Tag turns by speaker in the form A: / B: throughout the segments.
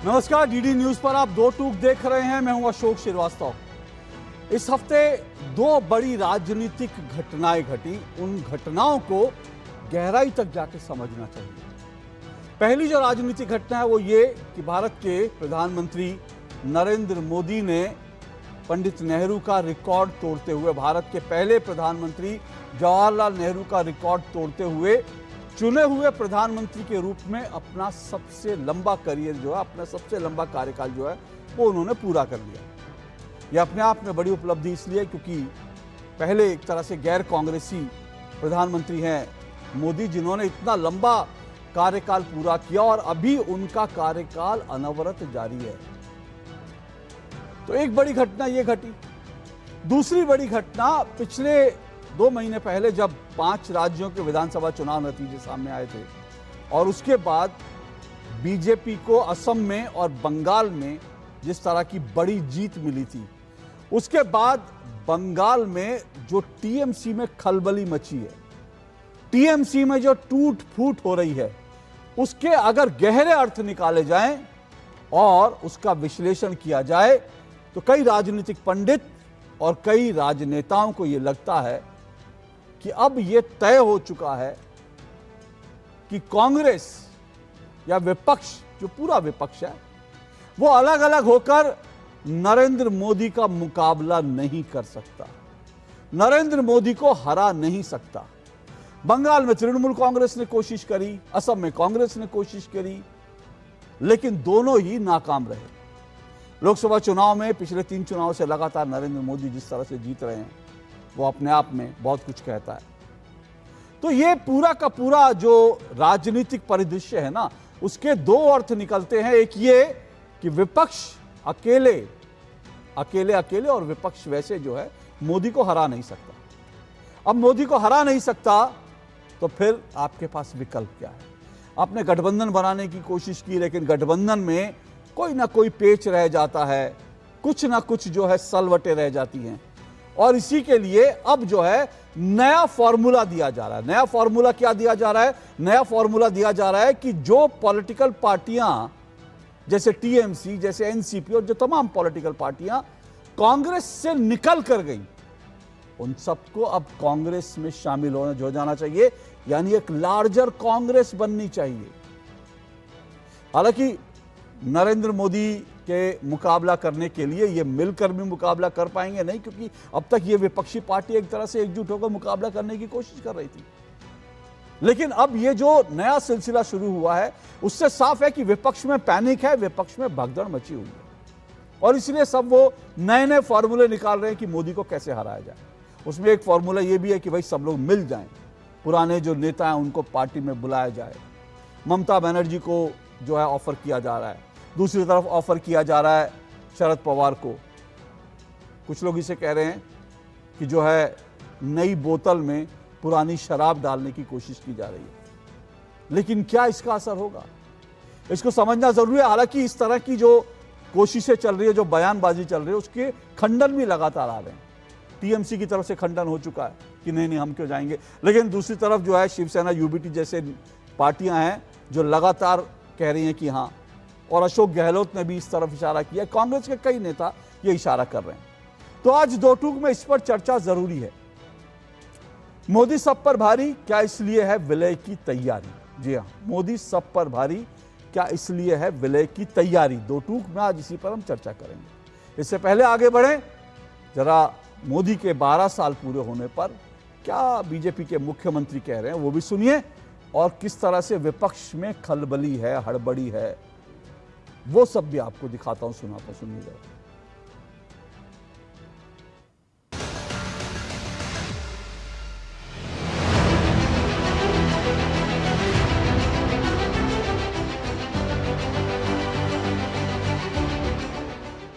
A: नमस्कार, DD news पर आप दो टूक देख रहे हैं। मैं हूं अशोक श्रीवास्तव। इस हफ्ते दो बड़ी राजनीतिक घटनाएं घटी। उन घटनाओं को गहराई तक जाकर समझना चाहिए। पहली जो राजनीतिक घटना है वो ये कि भारत के प्रधानमंत्री नरेंद्र मोदी ने पंडित नेहरू का रिकॉर्ड तोड़ते हुए, भारत के पहले प्रधानमंत्री जवाहरलाल नेहरू का रिकॉर्ड तोड़ते हुए चुने हुए प्रधानमंत्री के रूप में अपना सबसे लंबा करियर जो है, अपना सबसे लंबा कार्यकाल जो है वो उन्होंने पूरा कर लिया। यह अपने आप में बड़ी उपलब्धि इसलिए क्योंकि पहले एक तरह से गैर कांग्रेसी प्रधानमंत्री हैं मोदी, जिन्होंने इतना लंबा कार्यकाल पूरा किया और अभी उनका कार्यकाल अनवरत जारी है। तो एक बड़ी घटना ये घटी। दूसरी बड़ी घटना पिछले 2 महीने पहले जब 5 राज्यों के विधानसभा चुनाव नतीजे सामने आए थे और उसके बाद बीजेपी को असम में और बंगाल में जिस तरह की बड़ी जीत मिली थी, उसके बाद बंगाल में जो टीएमसी में खलबली मची है, टीएमसी में जो टूट फूट हो रही है, उसके अगर गहरे अर्थ निकाले जाएं और उसका विश्लेषण किया जाए तो कई राजनीतिक पंडित और कई राजनेताओं को यह लगता है कि अब यह तय हो चुका है कि कांग्रेस या विपक्ष, जो पूरा विपक्ष है, वो अलग अलग होकर नरेंद्र मोदी का मुकाबला नहीं कर सकता, नरेंद्र मोदी को हरा नहीं सकता। बंगाल में तृणमूल कांग्रेस ने कोशिश करी, असम में कांग्रेस ने कोशिश करी, लेकिन दोनों ही नाकाम रहे। लोकसभा चुनाव में पिछले 3 चुनावों से लगातार नरेंद्र मोदी जिस तरह से जीत रहे हैं वो अपने आप में बहुत कुछ कहता है। तो ये पूरा का पूरा जो राजनीतिक परिदृश्य है ना, उसके 2 अर्थ निकलते हैं। एक ये कि विपक्ष अकेले और विपक्ष वैसे जो है मोदी को हरा नहीं सकता। अब मोदी को हरा नहीं सकता तो फिर आपके पास विकल्प क्या है? आपने गठबंधन बनाने की कोशिश की, लेकिन गठबंधन में कोई ना कोई पेच रह जाता है, कुछ ना कुछ जो है सलवटें रह जाती हैं, और इसी के लिए अब जो है नया फॉर्मूला दिया जा रहा है। नया फॉर्मूला क्या दिया जा रहा है? नया फॉर्मूला दिया जा रहा है कि जो पॉलिटिकल पार्टियां जैसे टीएमसी, जैसे एनसीपी और जो तमाम पॉलिटिकल पार्टियां कांग्रेस से निकल कर गई, उन सबको अब कांग्रेस में शामिल हो जाना चाहिए, यानी एक लार्जर कांग्रेस बननी चाहिए। हालांकि नरेंद्र मोदी के मुकाबला करने के लिए ये मिलकर भी मुकाबला कर पाएंगे नहीं, क्योंकि अब तक ये विपक्षी पार्टी एक तरह से एकजुट होकर मुकाबला करने की कोशिश कर रही थी। लेकिन अब ये जो नया सिलसिला शुरू हुआ है उससे साफ है कि विपक्ष में पैनिक है, विपक्ष में भगदड़ मची हुई है, और इसलिए सब वो नए नए फॉर्मूले निकाल रहे हैं कि मोदी को कैसे हराया जाए। उसमें एक फॉर्मूला ये भी है कि भाई सब लोग मिल जाएं, पुराने जो नेता हैं उनको पार्टी में बुलाया जाए। ममता बनर्जी को जो है ऑफर किया जा रहा है, दूसरी तरफ ऑफर किया जा रहा है शरद पवार को। कुछ लोग इसे कह रहे हैं कि जो है नई बोतल में पुरानी शराब डालने की कोशिश की जा रही है, लेकिन क्या इसका असर होगा, इसको समझना जरूरी है। हालांकि इस तरह की जो कोशिशें चल रही है, जो बयानबाजी चल रही है, उसके खंडन भी लगातार आ रहे हैं। टीएमसी की तरफ से खंडन हो चुका है कि नहीं हम क्यों जाएंगे, लेकिन दूसरी तरफ जो है शिवसेना, यूबीटी जैसे पार्टियां हैं जो लगातार कह रही हैं कि हाँ, और अशोक गहलोत ने भी इस तरफ इशारा किया, कांग्रेस के कई नेता ये इशारा कर रहे हैं। तो आज दो टूक में इस पर चर्चा जरूरी है। मोदी सब पर भारी, क्या इसलिए है विलय की तैयारी? जी हाँ, मोदी सब पर भारी, क्या इसलिए है विलय की तैयारी? दो टूक में आज इसी पर हम चर्चा करेंगे। इससे पहले आगे बढ़े, जरा मोदी के 12 साल पूरे होने पर क्या बीजेपी के मुख्यमंत्री कह रहे हैं वो भी सुनिए, और किस तरह से विपक्ष में खलबली है, हड़बड़ी है, वो सब भी आपको दिखाता हूं, सुनाता, सुनिएगा।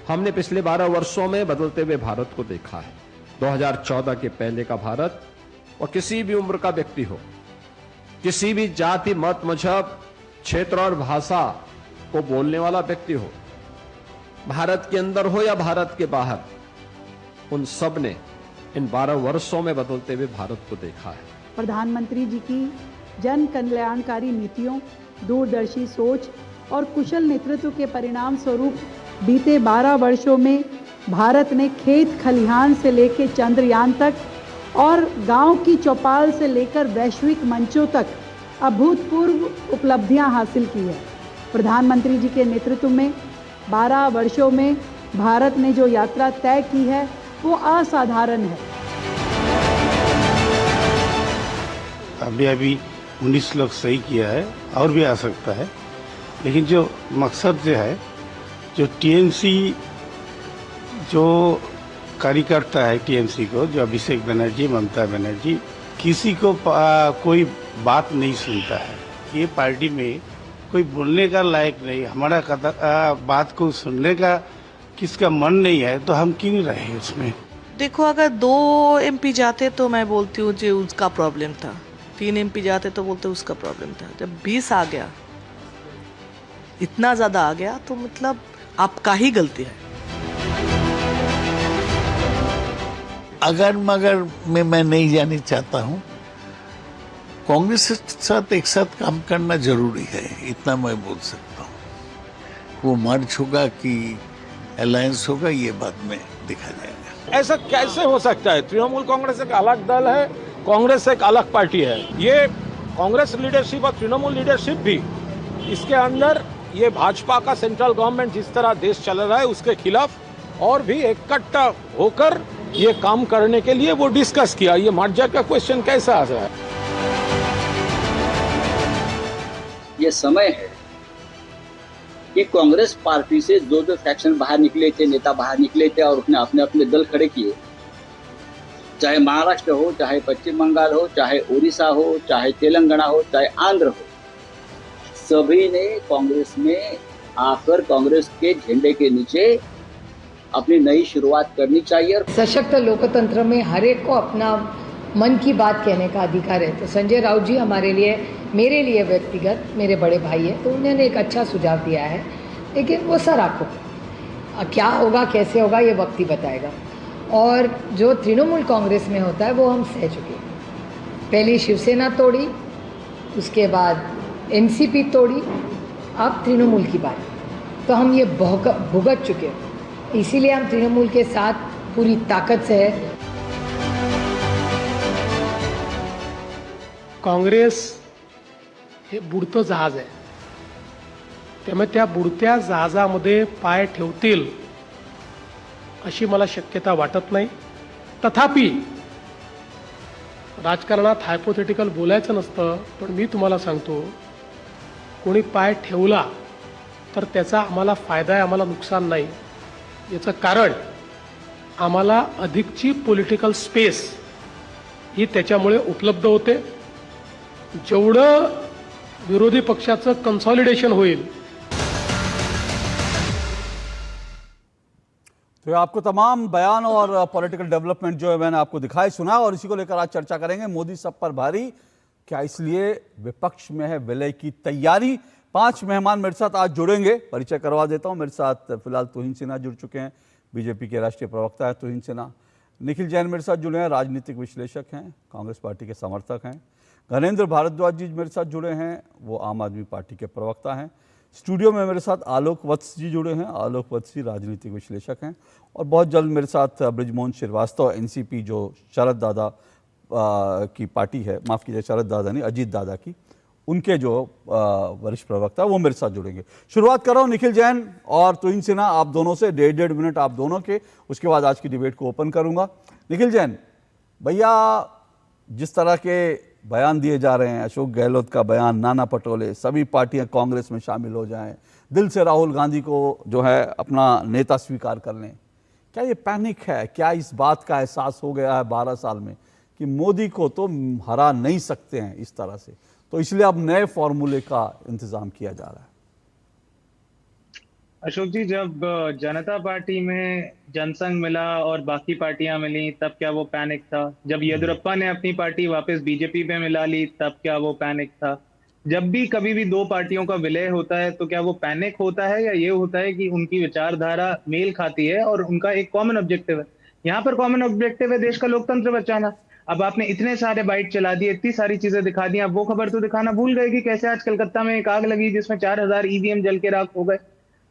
B: हमने पिछले 12 वर्षों में बदलते हुए भारत को देखा है। 2014 के पहले का भारत, और किसी भी उम्र का व्यक्ति हो, किसी भी जाति, मत, मजहब, क्षेत्र और भाषा को बोलने वाला व्यक्ति हो, भारत के अंदर हो या भारत के बाहर, उन सब ने इन 12 वर्षों में बदलते हुए भारत को देखा है।
C: प्रधानमंत्री जी की जन कल्याणकारी नीतियों, दूरदर्शी सोच और कुशल नेतृत्व के परिणाम स्वरूप बीते 12 वर्षों में भारत ने खेत खलिहान से लेकर चंद्रयान तक और गांव की चौपाल से लेकर वैश्विक मंचों तक अभूतपूर्व उपलब्धियां हासिल की है। प्रधानमंत्री जी के नेतृत्व में 12 वर्षों में भारत ने जो यात्रा तय की है वो असाधारण है।
D: अभी 19 लोग सही किया है और भी आ सकता है, लेकिन जो मकसद जो है, जो टीएमसी जो कार्यकर्ता है टीएमसी को, जो अभिषेक बनर्जी, ममता बनर्जी, किसी को कोई बात नहीं सुनता है। ये पार्टी में कोई बोलने का लायक नहीं, हमारा बात को सुनने का किसका मन नहीं है, तो हम क्यों रहे उसमें।
E: देखो, अगर 2 एमपी जाते तो मैं बोलती हूँ जो उसका प्रॉब्लम था, 3 एमपी जाते तो बोलते उसका प्रॉब्लम था। जब 20 आ गया, इतना ज्यादा आ गया, तो मतलब आपका ही गलती है।
F: अगर मगर में मैं नहीं जानी चाहता हूँ। कांग्रेस के साथ एक साथ काम करना जरूरी है, इतना मैं बोल सकता हूँ। वो मर्ज होगा कि अलायंस होगा, ये बाद में देखा जाएगा।
G: ऐसा कैसे हो सकता है? तृणमूल कांग्रेस एक अलग दल है, कांग्रेस एक अलग पार्टी है। ये कांग्रेस लीडरशिप और तृणमूल लीडरशिप भी, इसके अंदर ये भाजपा का सेंट्रल गवर्नमेंट जिस तरह देश चल रहा है उसके खिलाफ और भी इकट्ठा होकर ये काम करने के लिए वो डिस्कस किया। ये मर्जर का क्वेश्चन कैसा आ रहा है?
H: ये समय है कि कांग्रेस पार्टी से जो फैक्शन बाहर निकले थे, नेता बाहर निकले थे और उसने अपने अपने दल खड़े किए, चाहे महाराष्ट्र हो, चाहे पश्चिम बंगाल हो, चाहे उड़ीसा हो, चाहे तेलंगाना हो, चाहे आंध्र हो, सभी ने कांग्रेस में आकर कांग्रेस के झंडे के नीचे अपनी नई शुरुआत करनी चाहिए।
I: सशक्त लोकतंत्र में हर एक को अपना मन की बात कहने का अधिकार है। तो संजय राउत जी हमारे लिए, मेरे लिए व्यक्तिगत, मेरे बड़े भाई है, तो उन्होंने एक अच्छा सुझाव दिया है, लेकिन वो सर आपको क्या होगा, कैसे होगा, ये वक्त ही बताएगा। और जो तृणमूल कांग्रेस में होता है वो हम सह चुके हैं। पहले शिवसेना तोड़ी, उसके बाद एनसीपी तोड़ी, अब तृणमूल की बात, तो हम ये भुगत चुके हैं। इसीलिए हम तृणमूल के साथ पूरी ताकत से है।
J: काँग्रेस हे बुडतं जहाज आहे, त्यामुळे त्या बुडत्या जहाजामध्ये पाय ठेवतील अशी मला शक्यता वाटत नाही। तथापि राजकारणात हायपोथेटिकल बोलायचं नसतं, पण मी तुम्हाला सांगतो, कोणी पाय ठेवला तर त्याचा आम्हाला फायदा आहे, आम्हाला नुकसान नाही। याचं कारण आम्हाला अधिकची पॉलिटिकल स्पेस ही त्याच्यामुळे उपलब्ध होते। जेवढं विरोधी पक्षाचं कंसोलिडेशन होईल।
A: तो आपको तमाम बयान और पॉलिटिकल डेवलपमेंट जो है मैंने आपको दिखाई सुना, और इसी को लेकर आज चर्चा करेंगे। मोदी सब पर भारी, क्या इसलिए विपक्ष में है विलय की तैयारी? 5 मेहमान मेरे साथ आज जुड़ेंगे, परिचय करवा देता हूं। मेरे साथ फिलहाल तुहिन सिन्हा जुड़ चुके हैं, बीजेपी के राष्ट्रीय प्रवक्ता है तुहिन सिन्हा। निखिल जैन मेरे साथ जुड़े हैं, राजनीतिक विश्लेषक हैं, कांग्रेस पार्टी के समर्थक हैं। घनेंद्र भारद्वाज जी मेरे साथ जुड़े हैं, वो आम आदमी पार्टी के प्रवक्ता हैं। स्टूडियो में मेरे साथ आलोक वत्स जी जुड़े हैं, आलोक वत्स जी राजनीतिक विश्लेषक हैं। और बहुत जल्द मेरे साथ बृजमोहन श्रीवास्तव, एनसीपी जो शरद दादा की पार्टी है, माफ़ कीजिए शरद दादा नहीं, अजीत दादा की, उनके जो वरिष्ठ प्रवक्ता वो मेरे साथ जुड़ेंगे। शुरुआत कर रहा हूँ निखिल जैन और तुहिन सिन्हा, आप दोनों से 1.5 मिनट आप दोनों के, उसके बाद आज की डिबेट को ओपन करूँगा। निखिल जैन भैया, जिस तरह के बयान दिए जा रहे हैं, अशोक गहलोत का बयान, नाना पटोले, सभी पार्टियां कांग्रेस में शामिल हो जाएं, दिल से राहुल गांधी को जो है अपना नेता स्वीकार कर लें, क्या ये पैनिक है? क्या इस बात का एहसास हो गया है 12 साल में कि मोदी को तो हरा नहीं सकते हैं इस तरह से, तो इसलिए अब नए फॉर्मूले का इंतजाम किया जा रहा है?
K: अशोक जी, जब जनता पार्टी में जनसंघ मिला और बाकी पार्टियां मिली, तब क्या वो पैनिक था? जब येदियुरप्पा ने अपनी पार्टी वापस बीजेपी में मिला ली, तब क्या वो पैनिक था? जब भी कभी भी 2 पार्टियों का विलय होता है तो क्या वो पैनिक होता है, या ये होता है कि उनकी विचारधारा मेल खाती है और उनका एक कॉमन ऑब्जेक्टिव है? यहाँ पर कॉमन ऑब्जेक्टिव है देश का लोकतंत्र बचाना। अब आपने इतने सारे बाइट चला दिए, इतनी सारी चीजें दिखा दी, आप वो खबर तो दिखाना भूल गए कि कैसे आज कलकत्ता में एक आग लगी जिसमें 4000 ईवीएम जल के राख हो गए।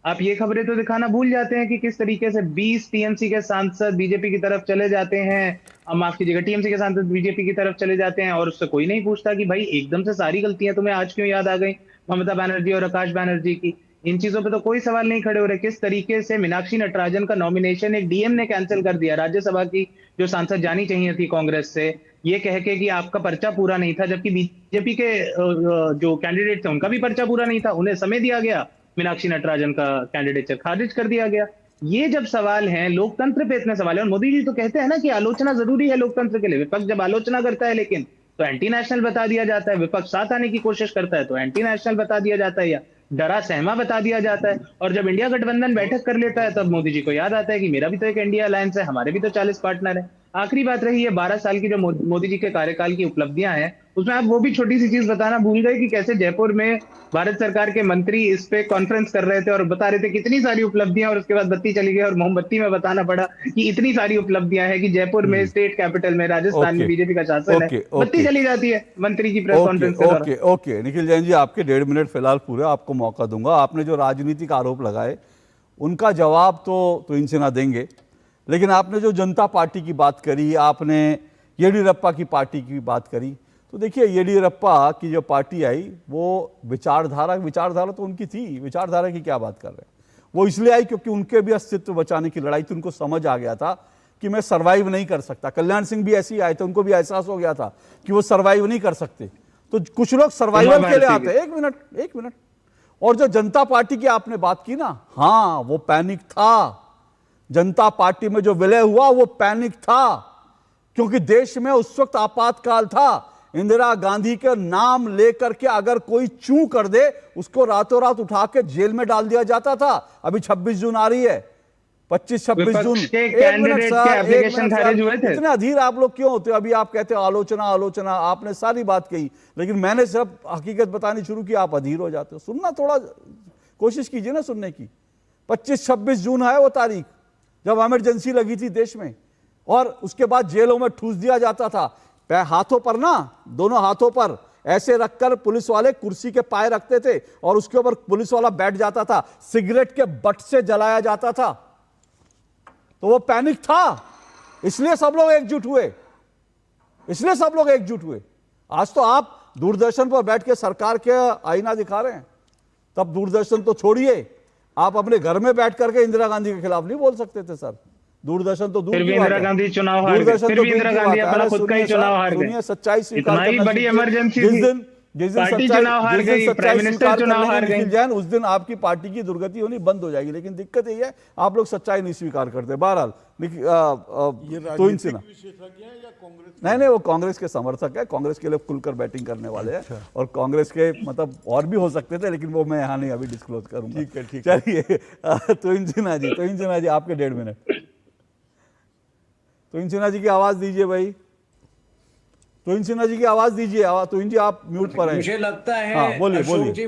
K: आप ये खबरें तो दिखाना भूल जाते हैं कि किस तरीके से 20 टीएमसी के सांसद बीजेपी की तरफ चले जाते हैं, माफ कीजिएगा, टीएमसी के सांसद बीजेपी की तरफ चले जाते हैं और उससे कोई नहीं पूछता कि भाई एकदम से सारी गलतियां तुम्हें आज क्यों याद आ गई ममता बनर्जी और आकाश बनर्जी की। इन चीजों पे तो कोई सवाल नहीं खड़े हो रहे। किस तरीके से मीनाक्षी नटराजन का नॉमिनेशन एक डीएम ने कैंसिल कर दिया, राज्यसभा की जो सांसद जानी चाहिए थी कांग्रेस से, ये कह के कि आपका पर्चा पूरा नहीं था, जबकि बीजेपी के जो कैंडिडेट थे उनका भी पर्चा पूरा नहीं था, उन्हें समय दिया गया, मीनाक्षी नटराजन का कैंडिडेचर खारिज कर दिया गया। ये जब सवाल हैं, लोकतंत्र पे इतने सवाल है, और मोदी जी तो कहते हैं ना कि आलोचना जरूरी है लोकतंत्र के लिए। विपक्ष जब आलोचना करता है लेकिन तो एंटी नेशनल बता दिया जाता है, विपक्ष साथ आने की कोशिश करता है तो एंटी नेशनल बता दिया जाता है या डरा सहमा बता दिया जाता है। और जब इंडिया गठबंधन बैठक कर लेता है तब मोदी जी को याद आता है कि मेरा भी तो एक इंडिया अलायंस है, हमारे भी तो 40 पार्टनर है। आखिरी बात रही है 12 साल की जो मोदी जी के कार्यकाल की उपलब्धियां हैं, उसमें आप वो भी छोटी सी चीज बताना भूल गए कि कैसे जयपुर में भारत सरकार के मंत्री इस पे कॉन्फ्रेंस कर रहे थे और बता रहे थे कितनी सारी उपलब्धियां, और उसके बाद बत्ती चली गई और मोमबत्ती में बताना पड़ा कि इतनी सारी उपलब्धियां हैं कि जयपुर में, स्टेट कैपिटल में, राजस्थान में बीजेपी का शासन है, बत्ती चली जाती है मंत्री की प्रेस कॉन्फ्रेंस के दौरान।
A: ओके निखिल जैन जी, आपके 1.5 मिनट फिलहाल पूरे, आपको मौका दूंगा। आपने जो राजनीतिक आरोप लगाए उनका जवाब तो इनसे ना देंगे, लेकिन आपने जो जनता पार्टी की बात करी, आपने येडियुरप्पा की पार्टी की बात करी, तो देखिए येडियुरप्पा की जो पार्टी आई वो विचारधारा तो उनकी थी, विचारधारा की क्या बात कर रहे हैं। वो इसलिए आई क्योंकि उनके भी अस्तित्व बचाने की लड़ाई थी, उनको समझ आ गया था कि मैं सर्वाइव नहीं कर सकता। कल्याण सिंह भी ऐसे ही आए थे, उनको भी एहसास हो गया था कि वो सर्वाइव नहीं कर सकते। तो कुछ लोग सर्वाइवल के लिए आते हैं। एक मिनट। और जो जनता पार्टी की आपने बात की ना, हाँ वो पैनिक था, जनता पार्टी में जो विलय हुआ वो पैनिक था, क्योंकि देश में उस वक्त आपातकाल था। इंदिरा गांधी के नाम लेकर के अगर कोई चू कर दे उसको रातों रात उठा के जेल में डाल दिया जाता था। अभी 26 जून आ रही है, 25-26 जून, इतने अधीर आप लोग क्यों होते हो? अभी आप कहते हो आलोचना, आपने सारी बात कही, लेकिन मैंने सिर्फ हकीकत बतानी शुरू की, आप अधीर हो जाते हो। सुनना थोड़ा कोशिश कीजिए ना सुनने की। 25-26 जून है वो तारीख जब इमरजेंसी लगी थी देश में, और उसके बाद जेलों में ठूस दिया जाता था। हाथों पर ना, दोनों हाथों पर ऐसे रखकर पुलिस वाले कुर्सी के पाए रखते थे और उसके ऊपर पुलिस वाला बैठ जाता था, सिगरेट के बट से जलाया जाता था। तो वो पैनिक था, इसलिए सब लोग एकजुट हुए। आज तो आप दूरदर्शन पर बैठ के सरकार के आईना दिखा रहे हैं, तब दूरदर्शन तो छोड़िए, आप अपने घर में बैठ करके इंदिरा गांधी के खिलाफ नहीं बोल सकते थे सर। दूरदर्शन तो दूर की बात है,
K: इंदिरा गांधी चुनाव हार गई, फिर भी इंदिरा गांधी अपना खुद का ही चुनाव हार गई।
A: सुनिए, सच्चाई स्वीकार करना,
K: इतनी बड़ी इमरजेंसी थी, जिस दिन पार्टी चुनाव हार गई, प्राइम मिनिस्टर चुनाव हार गई,
A: जैन उस दिन आपकी पार्टी की दुर्गति होनी बंद हो जाएगी। लेकिन दिक्कत यही है, आप लोग सच्चाई नहीं स्वीकार करते। बहरहाल तो इनसे ना, नहीं वो कांग्रेस के समर्थक है, कांग्रेस के लिए खुलकर बैटिंग करने वाले हैं, और कांग्रेस के मतलब और भी हो सकते थे, लेकिन वो मैं यहाँ नहीं अभी डिस्क्लोज करूंगा। ठीक है चलिए। तो इनसिना जी आपके 1.5 मिनट। तो इंसिना जी की आवाज दीजिए भाई, तो इंसिना जी की आवाज दीजिए। तो इन जी आप म्यूट पर हैं।
L: मुझे लगता है,
A: हाँ, बोलिए
L: जी,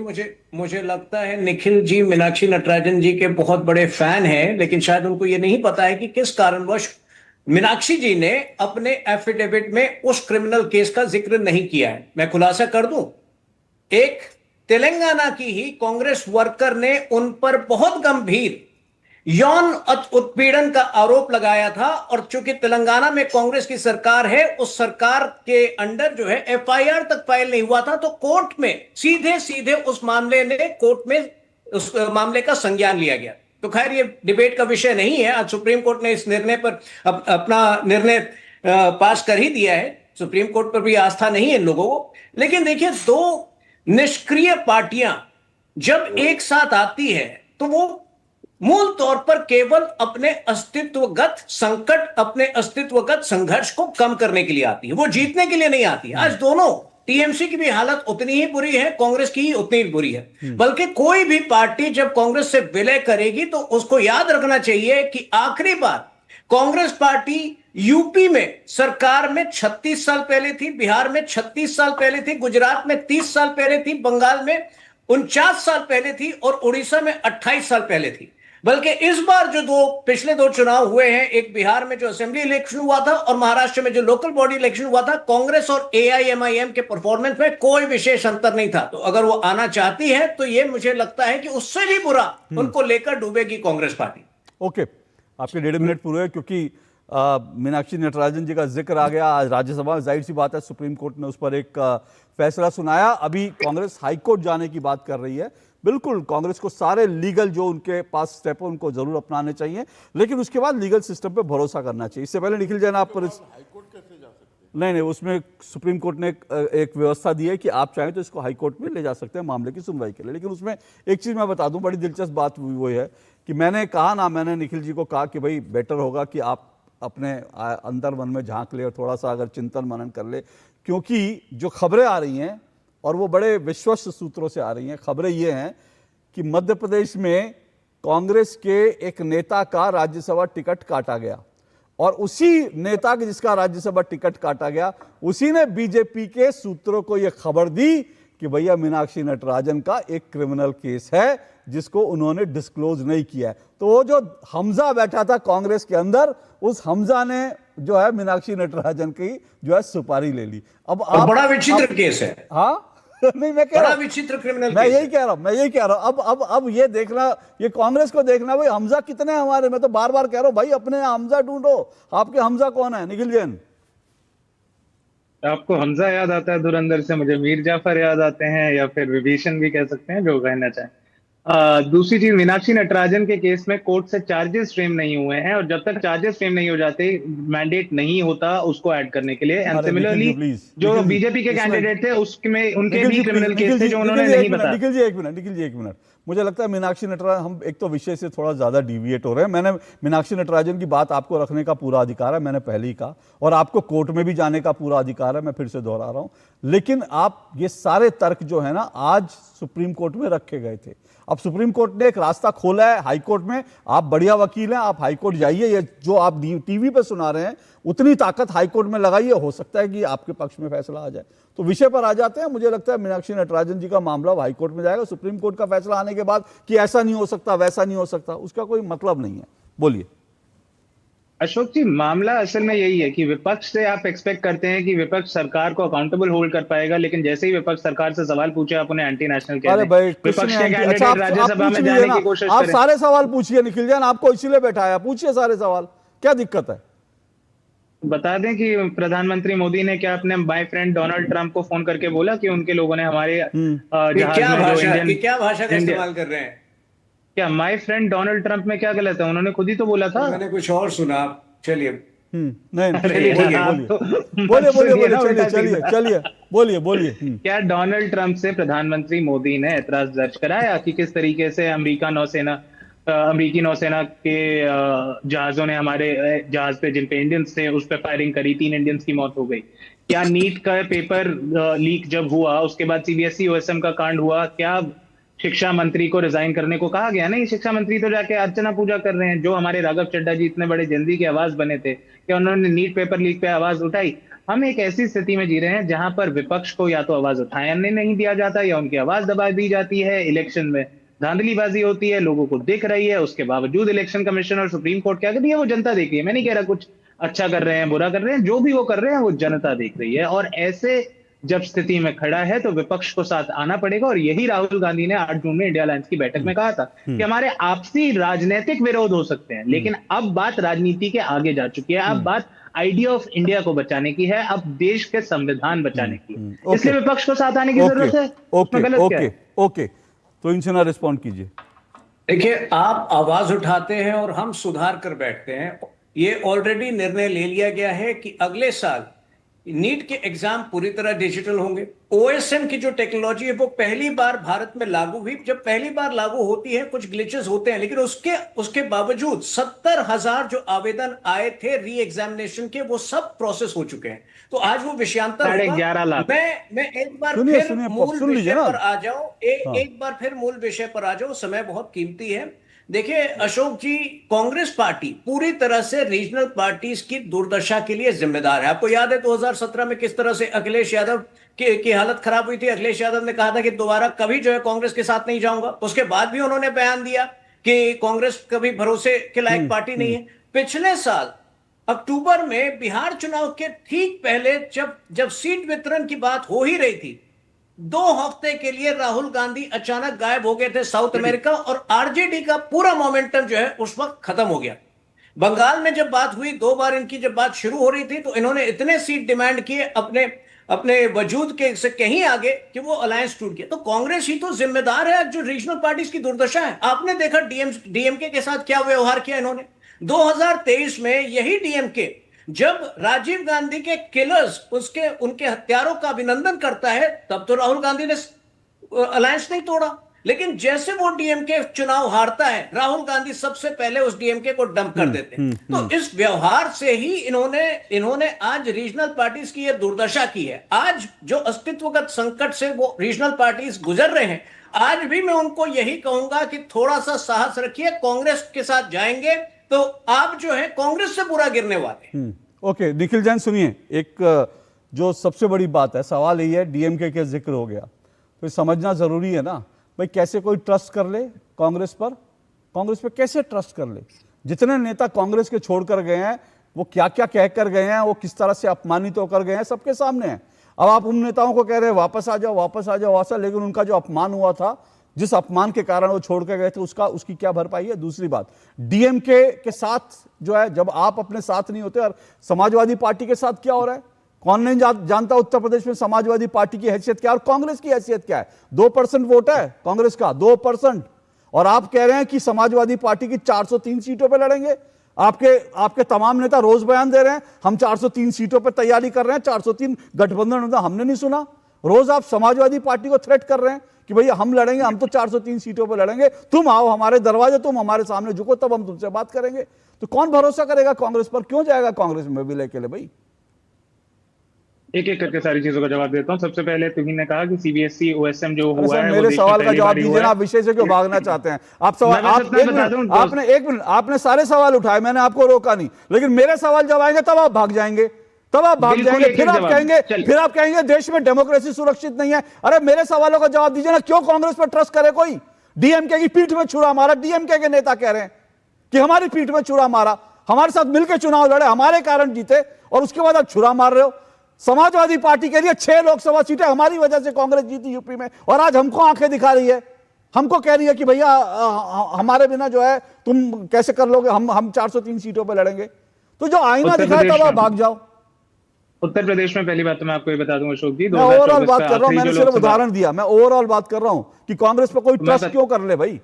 L: मुझे लगता है निखिल जी मीनाक्षी नटराजन जी के बहुत बड़े फैन हैं, लेकिन शायद उनको ये नहीं पता है कि किस कारणवश मीनाक्षी जी ने अपने एफिडेविट में उस क्रिमिनल केस का जिक्र नहीं किया है। मैं खुलासा कर दूं, एक तेलंगाना की ही कांग्रेस वर्कर ने उन पर बहुत गंभीर यौन उत्पीड़न का आरोप लगाया था, और चूंकि तेलंगाना में कांग्रेस की सरकार है, उस सरकार के अंडर जो है एफआईआर तक फाइल नहीं हुआ था, तो कोर्ट में सीधे उस मामले का संज्ञान लिया गया। तो खैर ये डिबेट का विषय नहीं है। आज सुप्रीम कोर्ट ने इस निर्णय पर अपना निर्णय पास कर ही दिया है, सुप्रीम कोर्ट पर भी आस्था नहीं है इन लोगों को। लेकिन देखिए, दो निष्क्रिय पार्टियां जब एक साथ आती है तो वो मूल तौर पर केवल अपने अस्तित्वगत संकट, अपने अस्तित्वगत संघर्ष को कम करने के लिए आती है, वो जीतने के लिए नहीं आती है। आज दोनों टीएमसी की भी हालत उतनी ही बुरी है, कांग्रेस की ही उतनी ही बुरी है। बल्कि कोई भी पार्टी जब कांग्रेस से विलय करेगी तो उसको याद रखना चाहिए कि आखिरी बार कांग्रेस पार्टी यूपी में सरकार में 36 साल पहले थी, बिहार में 36 साल पहले थी, गुजरात में 30 साल पहले थी, बंगाल में 49 साल पहले थी, और उड़ीसा में 28 साल पहले थी। बल्कि इस बार जो पिछले दो चुनाव हुए हैं, एक बिहार में जो असेंबली इलेक्शन हुआ था और महाराष्ट्र में जो लोकल बॉडी इलेक्शन हुआ था, कांग्रेस और एआईएमआईएम के परफॉर्मेंस में कोई विशेष अंतर नहीं था। तो अगर वो आना चाहती है तो ये मुझे लगता है कि उससे भी बुरा उनको लेकर डूबेगी कांग्रेस पार्टी।
A: ओके, आपके 1.5 मिनट पूरे हैं, क्योंकि मीनाक्षी नटराजन जी का जिक्र आ गया आज राज्यसभा में। जाहिर सी बात है, सुप्रीम कोर्ट ने उस पर एक फैसला सुनाया। अभी कांग्रेस हाईकोर्ट जाने की बात कर रही है। बिल्कुल, कांग्रेस को सारे लीगल जो उनके पास स्टेप है उनको जरूर अपनाने चाहिए, लेकिन उसके बाद लीगल सिस्टम पे भरोसा करना चाहिए। इससे पहले निखिल जैन, आप पर हाईकोर्ट कैसे जा सकते हैं? नहीं, उसमें सुप्रीम कोर्ट ने एक व्यवस्था दी है कि आप चाहें तो इसको हाईकोर्ट में ले जा सकते हैं मामले की सुनवाई के लिए। लेकिन उसमें एक चीज मैं बता दूं, बड़ी दिलचस्प बात वो है कि मैंने निखिल जी को कहा कि भाई बेटर होगा कि आप अपने अंदर मन में झांक ले और थोड़ा सा अगर चिंतन मनन कर ले, क्योंकि जो खबरें आ रही हैं और वो बड़े विश्वस्त सूत्रों से आ रही हैं, खबरें ये हैं कि मध्य प्रदेश में कांग्रेस के एक नेता का राज्यसभा टिकट काटा गया और उसी नेता के जिसका राज्यसभा टिकट काटा गया, उसी ने बीजेपी के सूत्रों को यह खबर दी कि भैया मीनाक्षी नटराजन का एक क्रिमिनल केस है जिसको उन्होंने डिस्क्लोज नहीं किया है। तो वो जो हमजा बैठा था कांग्रेस के अंदर, उस हमजा ने जो है मीनाक्षी नटराजन की जो है सुपारी ले ली। अब आप
L: बड़ा विचित्र केस है।
A: हाँ नहीं, मैं कह रहा हूं,
L: विचित्र क्रिमिनल
A: मैं यही कह रहा हूं। अब ये देखना, ये कांग्रेस को देखना, भाई हमजा कितने हैं हमारे। मैं तो बार बार कह रहा हूं, भाई अपने हमजा ढूंढो। आपके हमजा कौन है निखिल जैन?
K: आपको हमजा याद आता है धुरंधर से, मुझे मीर जाफर याद आते हैं, या फिर विभीषण भी कह सकते हैं, जो कहना चाहें। दूसरी चीज, मीनाक्षी नटराजन के केस में कोर्ट से चार्जेस फ्रेम नहीं हुए हैं, और जब तक चार्जेस फ्रेम नहीं हो जाते मैंडेट नहीं होता उसको ऐड करने के लिए। एंड सिमिलरली जो बीजेपी के कैंडिडेट थे उसमें उनके भी क्रिमिनल केस थे जो उन्होंने नहीं बताया।
A: निखिल जी एक मिनट, मुझे लगता है मीनाक्षी नटराजन, हम एक तो विषय से थोड़ा ज्यादा डिविएट हो रहे हैं। मैंने मीनाक्षी नटराजन की बात आपको रखने का पूरा अधिकार है, मैंने पहले ही कहा, और आपको कोर्ट में भी जाने का पूरा अधिकार है, मैं फिर से दोहरा रहा हूं। लेकिन आप ये सारे तर्क जो है ना, आज सुप्रीम कोर्ट में रखे गए थे। अब सुप्रीम कोर्ट ने एक रास्ता खोला है हाई कोर्ट में। आप बढ़िया वकील हैं, आप हाई कोर्ट जाइए। ये जो आप टीवी पे सुना रहे हैं, उतनी ताकत हाई कोर्ट में लगाइए, हो सकता है कि आपके पक्ष में फैसला आ जाए। तो विषय पर आ जाते हैं। मुझे लगता है मीनाक्षी नटराजन जी का मामला हाई कोर्ट में जाएगा। सुप्रीम कोर्ट का फैसला आने के बाद कि ऐसा नहीं हो सकता, वैसा नहीं हो सकता, उसका कोई मतलब नहीं है। बोलिए
K: अशोक जी, मामला असल में यही है कि विपक्ष से आप एक्सपेक्ट करते हैं कि विपक्ष सरकार को अकाउंटेबल होल्ड कर पाएगा, लेकिन जैसे ही विपक्ष सरकार से सवाल पूछे आप उन्हें एंटी नेशनल कहते हैं। विपक्ष के कैंडिडेट राज्यसभा में जाने की कोशिश करें।
A: आप सारे सवाल पूछिए निखिल जैन, आपको इसीलिए बैठाया, पूछिए सारे सवाल, क्या दिक्कत है?
K: बता दें कि प्रधानमंत्री मोदी ने क्या अपने बाय फ्रेंड डोनाल्ड ट्रंप को फोन करके बोला कि उनके लोगों ने हमारे
L: क्या भाषा का इस्तेमाल कर रहे हैं?
K: क्या माय फ्रेंड डोनाल्ड ट्रंप में क्या गलत है? उन्होंने खुद ही तो बोला था।
L: मैंने कुछ और सुना। चलिए
A: बोलिए।
K: क्या डोनाल्ड ट्रंप से प्रधानमंत्री मोदी ने एतराज दर्ज कराया कि किस तरीके से अमेरिकी नौसेना के जहाजों ने हमारे जहाज पे, जिन पे इंडियंस थे, उस पे फायरिंग करी, 3 इंडियंस की मौत हो गई? क्या नीट का पेपर लीक जब हुआ, उसके बाद सीबीएसई ओएसएम का कांड हुआ, क्या शिक्षा मंत्री को रिजाइन करने को कहा गया? नहीं, शिक्षा मंत्री तो जाके अर्चना पूजा कर रहे हैं। जो हमारे राघव चड्ढा जी इतने बड़े जल्दी की आवाज बने थे, क्या उन्होंने नीट पेपर लीक पे आवाज उठाई? हम एक ऐसी स्थिति में जी रहे हैं जहां पर विपक्ष को या तो आवाज उठाने नहीं दिया जाता या उनकी आवाज दबा दी जाती है। इलेक्शन में धांधलीबाजी होती है, लोगों को दिख रही है, उसके बावजूद इलेक्शन कमीशन और सुप्रीम कोर्ट क्या कर रही है वो जनता देख रही है। मैं नहीं कह रहा कुछ अच्छा कर रहे हैं, बुरा कर रहे हैं, जो भी वो कर रहे हैं वो जनता देख रही है। और ऐसे जब स्थिति में खड़ा है तो विपक्ष को साथ आना पड़ेगा। और यही राहुल गांधी ने 8 जून में इंडिया अलायंस की बैठक में कहा था कि हमारे आपसी राजनीतिक विरोध हो सकते हैं, लेकिन अब बात राजनीति के आगे जा चुकी है। अब बात आइडिया ऑफ इंडिया को बचाने की है, अब देश के संविधान बचाने की है। इसलिए विपक्ष को साथ आने की जरूरत है।
A: ओके, तो इनसे ना रिस्पॉन्ड कीजिए।
L: देखिए, आप आवाज उठाते हैं और हम सुधार कर बैठते हैं। ये ऑलरेडी निर्णय ले लिया गया है कि अगले साल नीट के एग्जाम पूरी तरह डिजिटल होंगे। ओएसएम की जो टेक्नोलॉजी है वो पहली बार भारत में लागू हुई। जब पहली बार लागू होती है कुछ ग्लिचेस होते हैं, लेकिन उसके बावजूद 70,000 जो आवेदन आए थे री एग्जामिनेशन के, वो सब प्रोसेस हो चुके हैं। तो आज वो विषयांतर
K: 11.5 लाख।
L: मैं एक बार फिर मूल विषय पर आ जाऊं, एक बार फिर मूल विषय पर आ जाऊं, समय बहुत कीमती है। देखिए अशोक जी, कांग्रेस पार्टी पूरी तरह से रीजनल पार्टीज की दुर्दशा के लिए जिम्मेदार है। आपको याद है 2017 में किस तरह से अखिलेश यादव की हालत खराब हुई थी। अखिलेश यादव ने कहा था कि दोबारा कभी जो है कांग्रेस के साथ नहीं जाऊंगा। उसके बाद भी उन्होंने बयान दिया कि कांग्रेस कभी भरोसे के लायक पार्टी नहीं है। पिछले साल अक्टूबर में बिहार चुनाव के ठीक पहले जब सीट वितरण की बात हो ही रही थी, 2 हफ्ते के लिए राहुल गांधी अचानक गायब हो गए थे साउथ अमेरिका, और आरजेडी का पूरा मोमेंटम जो है उस वक्त खत्म हो गया। बंगाल में जब बात हुई, 2 बार इनकी जब बात शुरू हो रही थी, तो इन्होंने इतने सीट डिमांड किए अपने वजूद के से कहीं आगे कि वो अलायंस टूट गया। तो कांग्रेस ही तो जिम्मेदार है जो रीजनल पार्टीज की दुर्दशा है। आपने देखा डीएमके के साथ क्या व्यवहार किया इन्होंने। 2023 में यही डीएमके जब राजीव गांधी के किलर्स उनके हत्यारों का अभिनंदन करता है, तब तो राहुल गांधी ने अलायंस नहीं तोड़ा। लेकिन जैसे वो डीएमके चुनाव हारता है, राहुल गांधी सबसे पहले उस डीएमके को डंप कर देते हैं। तो इस व्यवहार से ही इन्होंने आज रीजनल पार्टीज की ये दुर्दशा की है। आज जो अस्तित्वगत संकट से वो रीजनल पार्टीज गुजर रहे हैं, आज भी मैं उनको यही कहूंगा कि थोड़ा सा साहस रखिए। कांग्रेस के साथ जाएंगे तो आप जो है कांग्रेस से बुरा गिरने वाले।
A: ओके, निखिल जैन सुनिए, एक जो सबसे बड़ी बात है, सवाल यही है, डीएमके का जिक्र हो गया तो समझना जरूरी है ना भाई, कैसे कोई ट्रस्ट कर ले कांग्रेस पे कैसे ट्रस्ट कर ले। जितने नेता कांग्रेस के छोड़कर गए हैं, वो क्या क्या कह कर गए हैं, वो किस तरह से अपमानित होकर गए हैं, सबके सामने है। अब आप उन नेताओं को कह रहे हैं वापस आ जाओ, लेकिन उनका जो अपमान हुआ था, जिस अपमान के कारण वो छोड़ के गए थे, उसकी क्या भरपाई है। दूसरी बात, डीएमके के साथ जो है, जब आप अपने साथ नहीं होते, और समाजवादी पार्टी के साथ क्या हो रहा है, कौन नहीं जानता उत्तर प्रदेश में समाजवादी पार्टी की हैसियत क्या है और कांग्रेस की हैसियत क्या है। 2% वोट है कांग्रेस का, 2%, और आप कह रहे हैं कि समाजवादी पार्टी की 403 सीटों पर लड़ेंगे। आपके तमाम नेता रोज बयान दे रहे हैं, हम 403 सीटों पर तैयारी कर रहे हैं, 403 गठबंधन होता, हमने नहीं सुना। रोज आप समाजवादी पार्टी को थ्रेट कर रहे हैं कि भैया हम लड़ेंगे, हम तो 403 सीटों पर लड़ेंगे, तुम आओ हमारे दरवाजे, तुम हमारे सामने झुको, तब हम तुमसे बात करेंगे। तो कौन भरोसा करेगा कांग्रेस पर, क्यों जाएगा कांग्रेस में विलय के लिए भाई।
K: एक एक करके सारी चीजों का जवाब देता हूँ। सबसे पहले तुमने ने कहा कि सीबीएसई ओएसएम जो हुआ है,
A: मेरे सवाल का जवाब दीजिए ना, आप विषय से क्यों भागना चाहते हैं। आप सवाल आपने सारे सवाल उठाए, मैंने आपको रोका नहीं, लेकिन मेरे सवाल जब आएंगे तब आप भाग जाएंगे, फिर आप कहेंगे देश में डेमोक्रेसी सुरक्षित नहीं है। अरे मेरे सवालों का जवाब दीजिए ना, क्यों कांग्रेस पर ट्रस्ट करे कोई। डीएमके की पीठ में छुरा मारा, डीएमके के नेता कह रहे हैं कि हमारी पीठ में छुरा मारा, हमारे साथ मिलकर चुनाव लड़े, हमारे कारण जीते, और उसके बाद आप छुरा मार रहे हो। समाजवादी पार्टी के लिए 6 लोकसभा सीटें हमारी वजह से कांग्रेस जीती यूपी में, और आज हमको आंखें दिखा रही है, हमको कह रही है कि भैया हमारे बिना जो है तुम कैसे कर लोगे, हम 403 सीटों पर लड़ेंगे। तो जो आईना दिखाए तब आप भाग जाओ।
K: उत्तर प्रदेश में पहली बात तो मैं आपको ये बता दूं अशोक जी,
A: मैं ओवरऑल बात कर रहा हूं, मैंने सिर्फ उदाहरण दिया, मैं ओवरऑल बात कर रहा हूं कि कांग्रेस पर कोई ट्रस्ट क्यों कर ले भाई।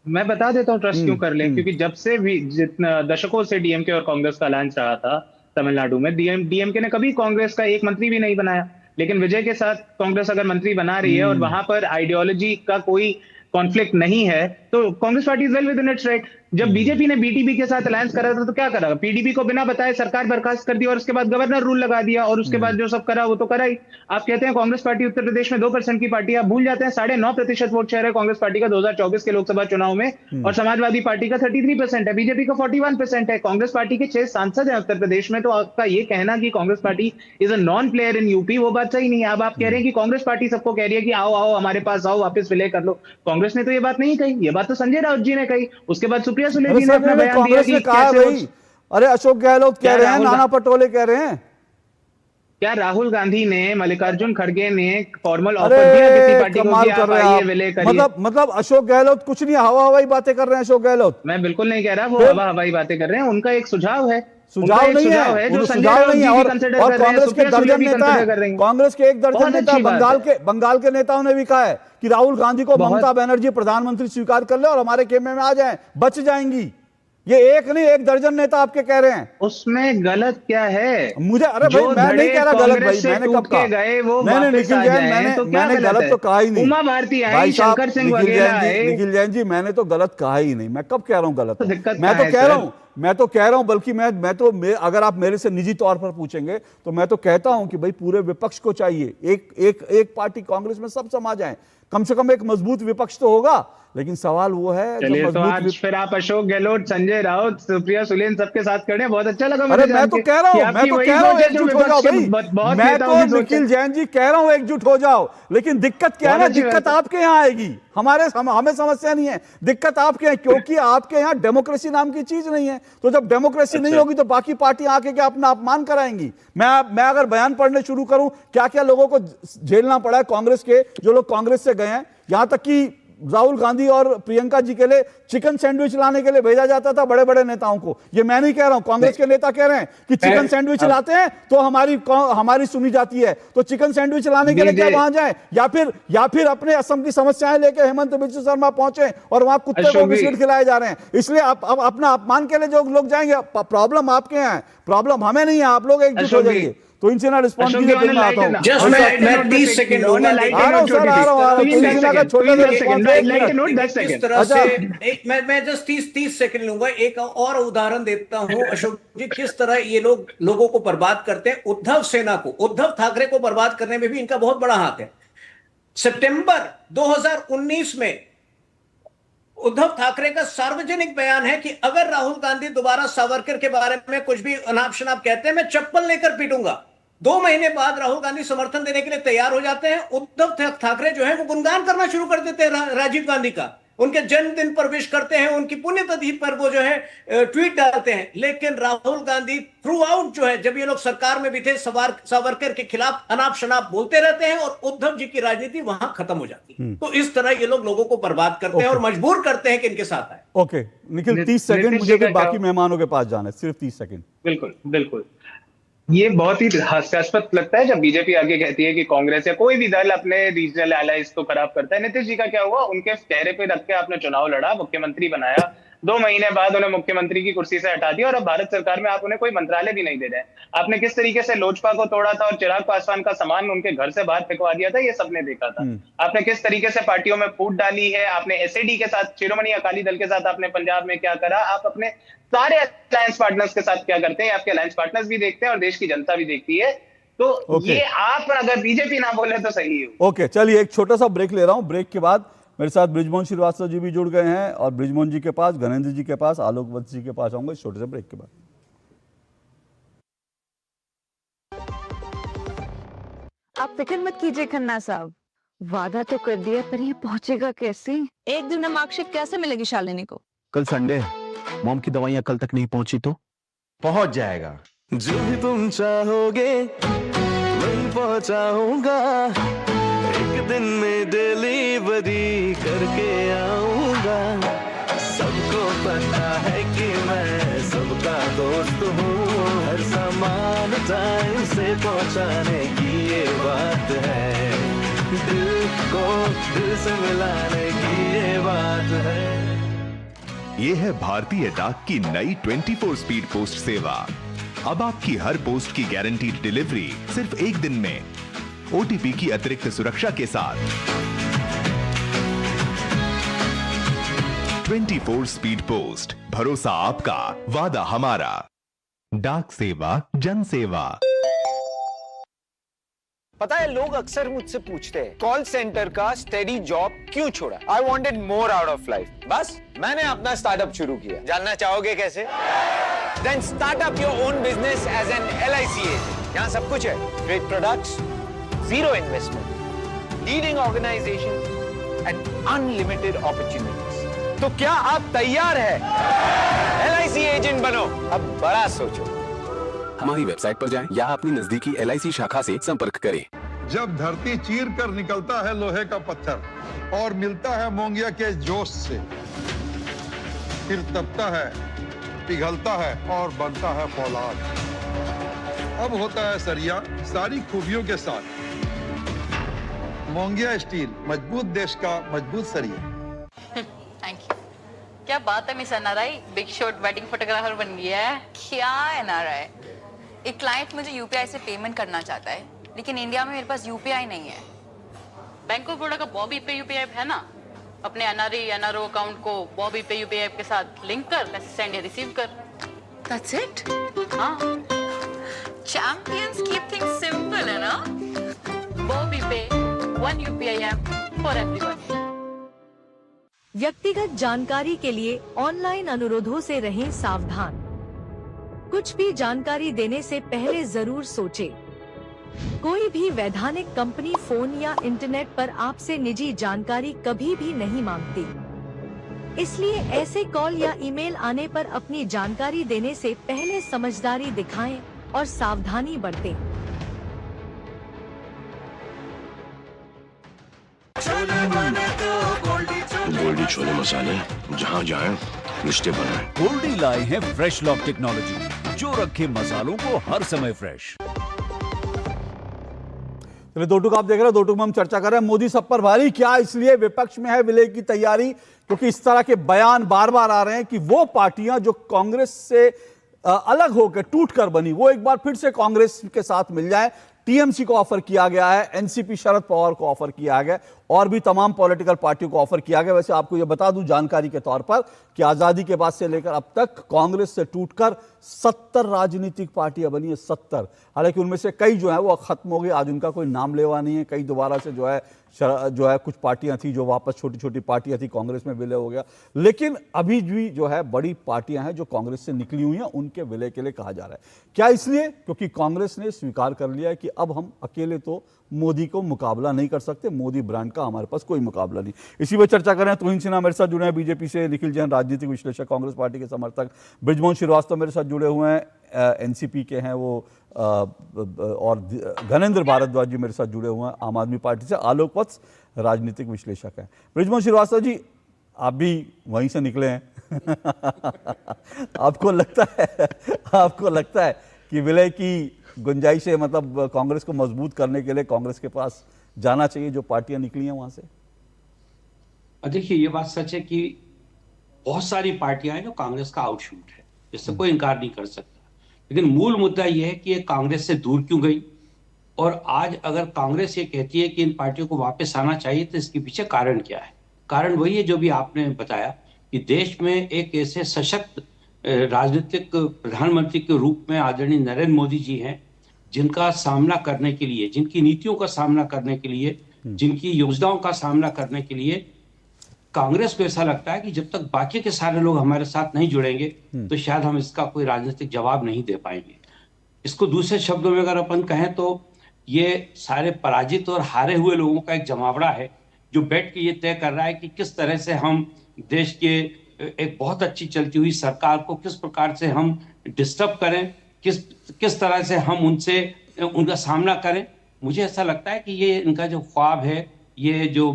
K: मैं बता देता हूं ट्रस्ट क्यों कर ले, क्योंकि जब से भी जितना दशकों से डीएमके और कांग्रेस का अलायंस रहा था तमिलनाडु में, डीएमके ने कभी कांग्रेस का एक मंत्री भी नहीं बनाया, लेकिन विजय के साथ कांग्रेस अगर मंत्री बना रही है और वहां पर आइडियोलॉजी का कोई कॉन्फ्लिक्ट नहीं है, तो Congress party is well with in its right. जब बीजेपी ने बीटीपी के साथ अलायंस करा था तो क्या करा, पीडीपी को बिना बताए सरकार बर्खास्त कर दी और उसके बाद गवर्नर रूल लगा दिया, और उसके बाद जो सब करा वो तो करा ही। आप कहते हैं कांग्रेस पार्टी उत्तर प्रदेश में 2% की पार्टी, आप भूल जाते हैं 9.5% वोट शेयर है कांग्रेस पार्टी का 2024 के लोकसभा चुनाव में, और समाजवादी पार्टी का 33% है, बीजेपी का 41% है। कांग्रेस पार्टी के 6 सांसद हैं उत्तर प्रदेश में, तो आपका ये कहना कि Congress party is a non player in UP, वो बात सही नहीं है। अब आप कह रहे हैं कि कांग्रेस पार्टी सबको कह रही है कि आओ आओ हमारे पास आओ, वापस विलय कर लो। कांग्रेस ने तो ये बात नहीं कही, ये बात तो संजय राउत जी ने कही, उसके बाद सुप्रिया सुले जी ने अपना
A: कांग्रेस ने कहा भाई। अरे अशोक गहलोत कह रहे हैं, नाना पटोले कह रहे हैं,
K: क्या राहुल गांधी ने, मल्लिकार्जुन खड़गे ने फॉर्मल ऑफर दिया किसी पार्टी को कि आप आइए विलय करिए?
A: मतलब अशोक गहलोत कुछ नहीं, हवा हवाई बातें कर रहे हैं अशोक गहलोत।
K: मैं बिल्कुल नहीं कह रहा वो हवा हवाई बातें कर रहे हैं, उनका एक सुझाव है,
A: सुझाव नहीं है जो संजय नहीं है। और कांग्रेस के दर्जन नेता है, कांग्रेस के एक दर्जन नेता, बंगाल के नेताओं ने भी कहा है कि राहुल गांधी को ममता बनर्जी प्रधानमंत्री स्वीकार कर ले और हमारे खेमे में आ जाएं, बच जाएंगी। ये एक नहीं, एक दर्जन नेता आपके कह रहे हैं।
K: उसमें गलत क्या है?
A: मुझे अरे भाई मैं नहीं कह रहा गलत भाई, मैंने कब कहा मैंने निखिल जैन मैंने गलत तो कहा ही नहीं।
K: उमा भारती
A: भाई साहब, निखिल जैन जी मैंने तो गलत कहा ही नहीं। मैं कब कह रहा हूँ गलत? मैं तो कह रहा हूँ मैं तो कह रहा हूं, बल्कि अगर आप मेरे से निजी तौर पर पूछेंगे तो मैं तो कहता हूं कि भाई पूरे विपक्ष को चाहिए, एक पार्टी कांग्रेस में सब समा जाए, कम से कम एक मजबूत विपक्ष तो होगा। लेकिन सवाल वो है,
K: चलिए तो आज फिर आप अशोक गहलोत, संजय राउत, सुप्रिया सुलेन सबके साथ खड़े हैं, बहुत अच्छा लगा मुझे।
A: अरे मैं तो कह रहा हूं एकजुट हो जाओ भाई, मैं तो निखिल जैन जी कह रहा हूं एकजुट हो जाओ। लेकिन दिक्कत क्या है ना, दिक्कत आपके यहाँ आएगी, हमें समस्या नहीं है, दिक्कत आपके यहाँ, क्योंकि आपके यहाँ डेमोक्रेसी नाम की चीज नहीं है। तो जब डेमोक्रेसी नहीं होगी तो बाकी पार्टियां आके क्या अपना अपमान कराएंगी? मैं अगर बयान पढ़ने शुरू करूं, क्या क्या लोगों को झेलना पड़ा है कांग्रेस के, जो लोग कांग्रेस से गए हैं, यहां तक कि राहुल गांधी और प्रियंका जी के लिए चिकन सैंडविच लाने के लिए भेजा जाता था बड़े बड़े नेताओं को। ये मैं नहीं कह रहा हूं, कांग्रेस के नेता कह रहे हैं कि चिकन सैंडविच लाते हैं तो हमारी सुनी जाती है, तो चिकन सैंडविच लाने के लिए क्या वहां जाए, या फिर अपने असम की समस्याएं लेकर हेमंत बिस्व शर्मा पहुंचे और वहां कुत्ते को बिस्किट खिलाए जा रहे हैं। इसलिए अब अपना अपमान के लिए जो लोग जाएंगे, प्रॉब्लम आपके यहाँ है, प्रॉब्लम हमें नहीं है। आप लोग एकजुट हो जाइए। तो इनसे ना रिस्पॉन्स कीजिए, फिर मैं आता हूं।
L: जस्ट मैं 30 सेकंड लूंगा। मैं जस्ट 30 सेकंड लूंगा। एक और उदाहरण देता हूं अशोक जी, किस तरह ये लोग लोगों को बर्बाद करते हैं। उद्धव सेना को, उद्धव ठाकरे को बर्बाद करने में भी इनका बहुत बड़ा हाथ है। सितंबर 2019 में उद्धव ठाकरे का सार्वजनिक बयान है कि अगर राहुल गांधी दोबारा सावरकर के बारे में कुछ भी अनाप शनाप कहते हैं, मैं चप्पल लेकर पीटूंगा। 2 महीने बाद राहुल गांधी समर्थन देने के लिए तैयार हो जाते हैं। उद्धव ठाकरे जो है वो गुणगान करना शुरू कर देते हैं राजीव गांधी का, उनके जन्मदिन पर विश करते हैं, उनकी पुण्यतिथि पर वो जो है ट्वीट डालते हैं। लेकिन राहुल गांधी थ्रू आउट जो है, जब ये लोग सरकार में भी थे, सावरकर के खिलाफ अनाप शनाप बोलते रहते हैं और उद्धव जी की राजनीति वहां खत्म हो जाती है। तो इस तरह ये लोग लोगों को बर्बाद करते हैं और मजबूर करते हैं कि इनके साथ आए।
A: ओके निखिल, 30 सेकंड, मुझे फिर बाकी मेहमानों के पास जाना है, सिर्फ 30 सेकंड।
K: बिल्कुल बिल्कुल, ये बहुत ही हास्यास्पद लगता है जब बीजेपी आगे कहती है कि कांग्रेस या कोई भी दल अपने रीजनल एलाइज को खराब करता है। नीतीश जी का क्या हुआ? उनके चेहरे पे रख के आपने चुनाव लड़ा, मुख्यमंत्री बनाया, 2 महीने बाद उन्हें मुख्यमंत्री की कुर्सी से हटा दिया और अब भारत सरकार में आप उन्हें कोई मंत्रालय भी नहीं दे रहे। आपने किस तरीके से लोजपा को तोड़ा था और चिराग पासवान का सामान उनके घर से बाहर फेंकवा दिया था, ये सबने देखा था। आपने किस तरीके से पार्टियों में फूट डाली है, आपने एसएडी के साथ, शिरोमणि अकाली दल के साथ आपने पंजाब में क्या करा, आप अपने सारे अलायंस पार्टनर्स के साथ क्या करते हैं, आपके अलायंस पार्टनर्स भी देखते हैं और देश की जनता भी देखती है। तो ये आप अगर बीजेपी ना बोले तो सही है।
A: ओके, चलिए एक छोटा सा ब्रेक ले रहा हूं। ब्रेक के बाद मेरे साथ बृजमोहन श्रीवास्तव जी भी जुड़ गए हैं और बृजमोहन जी के पास, गणेंद्र जी के पास, आलोक वत्स जी के पास आऊंगा इस छोटे से ब्रेक के बाद।
M: आप फिक्र मत कीजिए खन्ना साहब, वादा तो कर दिया पर ये पहुंचेगा कैसे? एक दिन में मार्कशीट कैसे मिलेगी शालिनी को?
N: कल संडे है, मॉम की दवाइयां कल तक नहीं पहुंची तो पहुंच जाएगा। जो भी तुम चाहोगे वही पहुंचाऊंगा, एक दिन में डिलीवरी करके आऊंगा। सबको पता है कि मैं सबका दोस्त हूँ, हर सामान टाइम से पहुंचाने की ये बात है, दिल को दिल से मिलाने की ये बात है।
O: ये है भारतीय डाक की नई 24 स्पीड पोस्ट सेवा। अब आपकी हर पोस्ट की गारंटीड डिलीवरी सिर्फ 1 दिन में, ओटीपी की अतिरिक्त सुरक्षा के साथ। 24 स्पीड पोस्ट, भरोसा आपका, वादा हमारा। डाक सेवा, जन सेवा।
P: पता है, लोग अक्सर मुझसे पूछते हैं कॉल सेंटर का स्टेडी जॉब क्यों छोड़ा? I wanted more out of life. बस मैंने अपना स्टार्टअप शुरू किया। जानना चाहोगे कैसे? Then start up your own business as an LIC agent. यहाँ सब कुछ है, great products, zero investment, leading organisation and unlimited opportunities. तो क्या आप तैयार है? LIC एजेंट बनो, अब बड़ा सोचो।
Q: हमारी वेबसाइट पर जाएं या अपनी नजदीकी LIC शाखा से संपर्क करें।
R: जब धरती चीर कर निकलता है लोहे का पत्थर और मिलता है मोंगिया के जोश से, फिर तपता है, पिघलता है और बनता है फौलाद। अब होता है सरिया सारी खूबियों के साथ। मोंगिया स्टील, मजबूत देश का मजबूत सरिया।
S: Thank you. क्या बात है miss NRI, big shot wedding photographer बन गया है। क्या NRI? एक क्लाइंट मुझे UPI से पेमेंट करना चाहता है, लेकिन इंडिया में मेरे पास UPI नहीं है।
T: बैंक ऑफ बड़ौदा का बॉबी पे UPI ऐप है ना, अपने NRI NRO अकाउंट को बॉबी पे UPI ऐप के साथ लिंक कर, मैसेज सेंड या रिसीव कर।
S: That's it? हाँ. Champions keep things simple, है ना?
T: Bobby Pay, one UPI app for everyone.
U: व्यक्तिगत जानकारी के लिए ऑनलाइन अनुरोधों से रहें सावधान। कुछ भी जानकारी देने से पहले जरूर सोचें। कोई भी वैधानिक कंपनी फोन या इंटरनेट पर आपसे निजी जानकारी कभी भी नहीं मांगती। इसलिए ऐसे कॉल या ईमेल आने पर अपनी जानकारी देने से पहले समझदारी दिखाएं और सावधानी बरतें।
V: गोल्डी छोले मसाले, जहाँ जाए रिश्ते बनाए।
W: गोल्डी लाए हैं फ्रेश लॉक टेक्नोलॉजी, जो रखे मसालों को हर समय फ्रेश।
A: चलिए दो टूक आप देख रहे हैं, दो टूक में हम चर्चा कर रहे हैं मोदी सब पर भारी, क्या इसलिए विपक्ष में है विलय की तैयारी, क्योंकि इस तरह के बयान बार बार आ रहे हैं कि वो पार्टियां जो कांग्रेस से अलग होकर टूटकर बनी वो एक बार फिर से कांग्रेस के साथ मिल जाए। टीएमसी को ऑफर किया गया है, एनसीपी शरद पवार को ऑफर किया गया और भी तमाम पॉलिटिकल पार्टियों को ऑफर किया गया। वैसे आपको यह बता दूं जानकारी के तौर पर कि आजादी के बाद से लेकर अब तक कांग्रेस से टूटकर 70 राजनीतिक पार्टियां बनी है, 70। हालांकि उनमें से कई जो है वो खत्म हो गई, आज उनका कोई नाम लेवा नहीं है। कई दोबारा से जो है कुछ पार्टियां थी जो वापस छोटी छोटी पार्टियां थी, कांग्रेस में विलय हो गया। लेकिन अभी भी जो है बड़ी पार्टियां हैं जो कांग्रेस से निकली हुई हैं, उनके विलय के लिए कहा जा रहा है। क्या इसलिए क्योंकि कांग्रेस ने स्वीकार कर लिया है कि अब हम अकेले तो मोदी को मुकाबला नहीं कर सकते, मोदी ब्रांड का हमारे पास कोई मुकाबला नहीं। इसी पर चर्चा करें तुहिन सिन्हा मेरे साथ जुड़े हैं बीजेपी से, निखिल जैन राजनीतिक विश्लेषक कांग्रेस पार्टी के समर्थक, बृजमोहन श्रीवास्तव मेरे साथ जुड़े हुए हैं एनसीपी के हैं वो, और घनेंद्र भारद्वाज जी मेरे साथ जुड़े हुए हैं आम आदमी पार्टी से, आलोक वत्स राजनीतिक विश्लेषक हैं। बृजमोहन श्रीवास्तव जी, आप भी वहीं से निकले हैं आपको लगता है कि विलय की गुंजाइश है, मतलब कांग्रेस को मजबूत करने के लिए कांग्रेस के पास जाना चाहिए जो पार्टियां निकली हैं वहां से?
X: देखिए ये बात सच है कि बहुत सारी पार्टियां हैं जो कांग्रेस का आउटशूट है, इससे कोई इनकार नहीं कर सकता। लेकिन मूल मुद्दा यह है कि ये कांग्रेस से दूर क्यों गई, और आज अगर कांग्रेस ये कहती है कि इन पार्टियों को वापस आना चाहिए तो इसके पीछे कारण क्या है? कारण वही है जो भी आपने बताया कि देश में एक ऐसे सशक्त राजनीतिक प्रधानमंत्री के रूप में आदरणीय नरेंद्र मोदी जी हैं, जिनका सामना करने के लिए, जिनकी नीतियों का सामना करने के लिए, जिनकी योजनाओं का सामना करने के लिए कांग्रेस को ऐसा लगता है कि जब तक बाकी के सारे लोग हमारे साथ नहीं जुड़ेंगे तो शायद हम इसका कोई राजनीतिक जवाब नहीं दे पाएंगे। इसको दूसरे शब्दों में अगर अपन कहें तो ये सारे पराजित और हारे हुए लोगों का एक जमावड़ा है जो बैठ के ये तय कर रहा है कि किस तरह से हम देश के एक बहुत अच्छी चलती हुई सरकार को किस प्रकार से हम डिस्टर्ब करें, किस तरह से हम उनका सामना करें। मुझे ऐसा लगता है कि ये इनका जो ख्वाब है, ये जो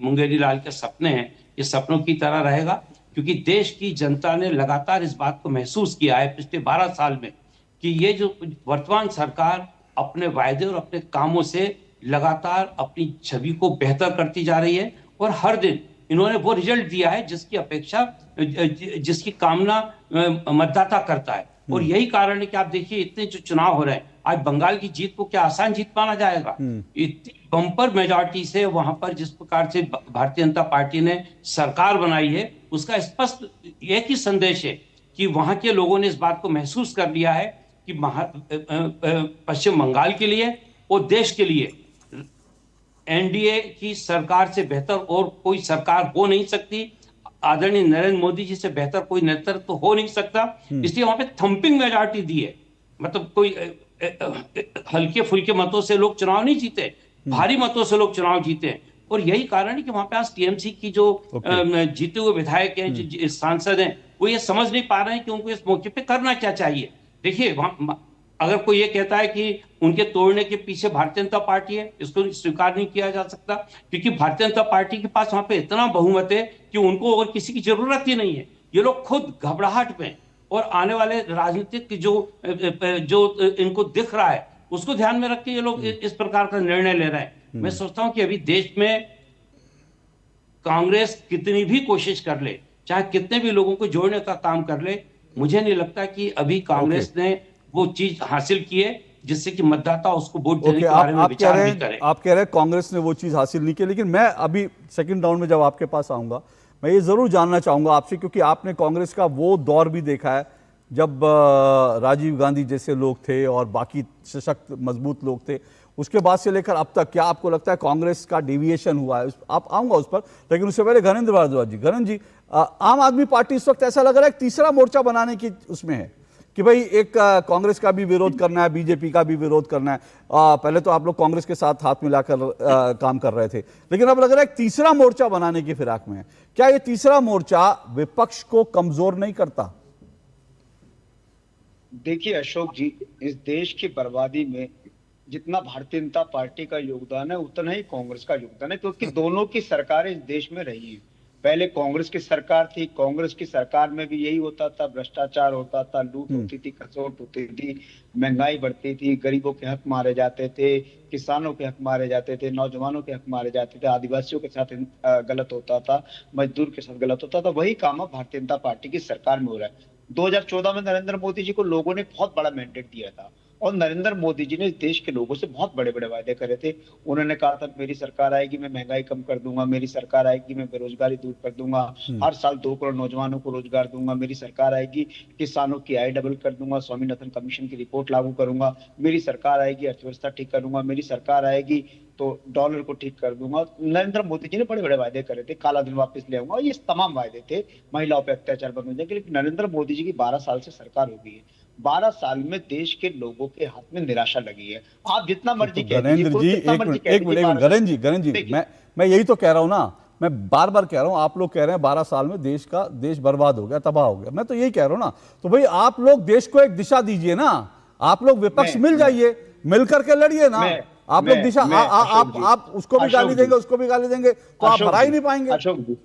X: मुंगेरी लाल के सपने हैं, ये सपनों की तरह रहेगा, क्योंकि देश की जनता ने लगातार इस बात को महसूस किया है पिछले 12 साल में कि ये जो वर्तमान सरकार अपने वायदे और अपने कामों से लगातार अपनी छवि को बेहतर करती जा रही है, और हर दिन इन्होंने वो रिजल्ट दिया है जिसकी अपेक्षा, जिसकी कामना मतदाता करता है। और यही कारण है कि आप देखिए इतने जो चुनाव हो रहे हैं, आज बंगाल की जीत को क्या आसान जीत माना जाएगा? इतनी बम्पर मेजॉरिटी से वहां पर जिस प्रकार से भारतीय जनता पार्टी ने सरकार बनाई है, उसका स्पष्ट एक ही संदेश है कि वहां के लोगों ने इस बात को महसूस कर लिया है कि पश्चिम बंगाल के लिए और देश के लिए एनडीए की सरकार से बेहतर और कोई सरकार हो नहीं सकती, आदरणीय नरेंद्र मोदी जी से बेहतर कोई नेतृत्व तो हो नहीं सकता। इसलिए वहां पे थंपिंग मेजॉरिटी दी है, मतलब कोई हल्के फुल्के मतों से लोग चुनाव नहीं जीते, भारी मतों से लोग चुनाव जीते हैं। और यही कारण है कि वहां पे आज टीएमसी की जो जीते हुए विधायक हैं, जो सांसद हैं, वो ये समझ नहीं पा रहे हैं कि उनको इस मौके पे करना क्या चाहिए। देखिए अगर कोई ये कहता है कि उनके तोड़ने के पीछे भारतीय जनता पार्टी है, इसको स्वीकार नहीं किया जा सकता, क्योंकि भारतीय जनता पार्टी के पास वहां पे इतना बहुमत है कि उनको और किसी की जरूरत ही नहीं है। ये लोग खुद घबराहट में, और आने वाले राजनीतिक जो इनको दिख रहा है उसको ध्यान में रख के ये लोग इस प्रकार का निर्णय ले रहे हैं। मैं सोचता हूं कि अभी देश में कांग्रेस कितनी भी कोशिश कर ले, चाहे कितने भी लोगों को जोड़ने का काम कर ले, मुझे नहीं लगता कि अभी कांग्रेस ने वो चीज हासिल की है जिससे कि मतदाता उसको वोट देने के बारे में विचार भी करे।
A: आप कह रहे हैं कांग्रेस ने वो चीज हासिल नहीं की, लेकिन मैं अभी सेकंड राउंड में जब आपके पास आऊंगा मैं ये जरूर जानना चाहूंगा आपसे, क्योंकि आपने कांग्रेस का वो दौर भी देखा है जब राजीव गांधी जैसे लोग थे और बाकी सशक्त मजबूत लोग थे, उसके बाद से लेकर अब तक क्या आपको लगता है कांग्रेस का डेविएशन हुआ है? आप आऊंगा उस पर, लेकिन उससे पहले घरेंद्र भारद्वाज जी, घरेंद्र जी, आम आदमी पार्टी इस वक्त ऐसा लग रहा है तीसरा मोर्चा बनाने की उसमें है कि भाई एक कांग्रेस का भी विरोध करना है, बीजेपी का भी विरोध करना है। पहले तो आप लोग कांग्रेस के साथ हाथ मिलाकर काम कर रहे थे, लेकिन अब लग रहा है एक तीसरा मोर्चा बनाने की फिराक में है। क्या ये तीसरा मोर्चा विपक्ष को कमजोर नहीं करता?
B: देखिए अशोक जी, इस देश की बर्बादी में जितना भारतीय जनता पार्टी का योगदान है उतना ही कांग्रेस का योगदान है, क्योंकि दोनों की सरकारें इस देश में रही हैं। पहले कांग्रेस की सरकार थी, कांग्रेस की सरकार में भी यही होता था, भ्रष्टाचार होता था, लूट होती थी, खसोट होती थी, महंगाई बढ़ती थी, गरीबों के हक मारे जाते थे, किसानों के हक मारे जाते थे, नौजवानों के हक मारे जाते थे, आदिवासियों के साथ गलत होता था, मजदूर के साथ गलत होता था। वही काम अब भारतीय जनता पार्टी की सरकार में हो रहा है। 2014 में नरेंद्र मोदी जी को लोगों ने बहुत बड़ा मैंडेट दिया था और नरेंद्र मोदी जी ने इस देश के लोगों से बहुत बड़े बड़े वायदे करे थे। उन्होंने कहा था मेरी सरकार आएगी मैं महंगाई कम कर दूंगा, मेरी सरकार आएगी मैं बेरोजगारी दूर कर दूंगा, हर साल 2 करोड़ नौजवानों को रोजगार दूंगा, मेरी सरकार आएगी किसानों की आय डबल कर दूंगा, स्वामीनाथन कमीशन की रिपोर्ट लागू करूंगा, मेरी सरकार आएगी अर्थव्यवस्था ठीक करूंगा, मेरी सरकार आएगी तो डॉलर को ठीक कर दूंगा। नरेंद्र मोदी जी ने बड़े बड़े वायदे करे थे, काला धन वापस ले आऊंगा, ये तमाम वायदे थे, महिलाओं पर अत्याचार बंद हो जाएंगे। लेकिन नरेंद्र मोदी जी की 12 साल से सरकार हो गई है, 12 साल में देश के लोगों के हाथ में निराशा लगी है। आप जितना मर्जी कह लीजिए,
A: घरेंद्र जी, एक मिनट घरेंद्र जी, मैं यही तो कह रहा हूं ना, मैं बार बार कह रहा हूं, आप लोग कह रहे हैं 12 साल में देश बर्बाद हो गया, तबाह हो गया, मैं तो यही कह रहा हूं ना। तो भाई आप लोग देश को एक दिशा दीजिए ना, आप लोग विपक्ष मिल जाइए, मिल करके लड़िए ना। आप लोग दिशा, आप उसको भी गाली देंगे, उसको भी गाली देंगे, तो आप हरा ही नहीं पाएंगे।
B: अशोक जी,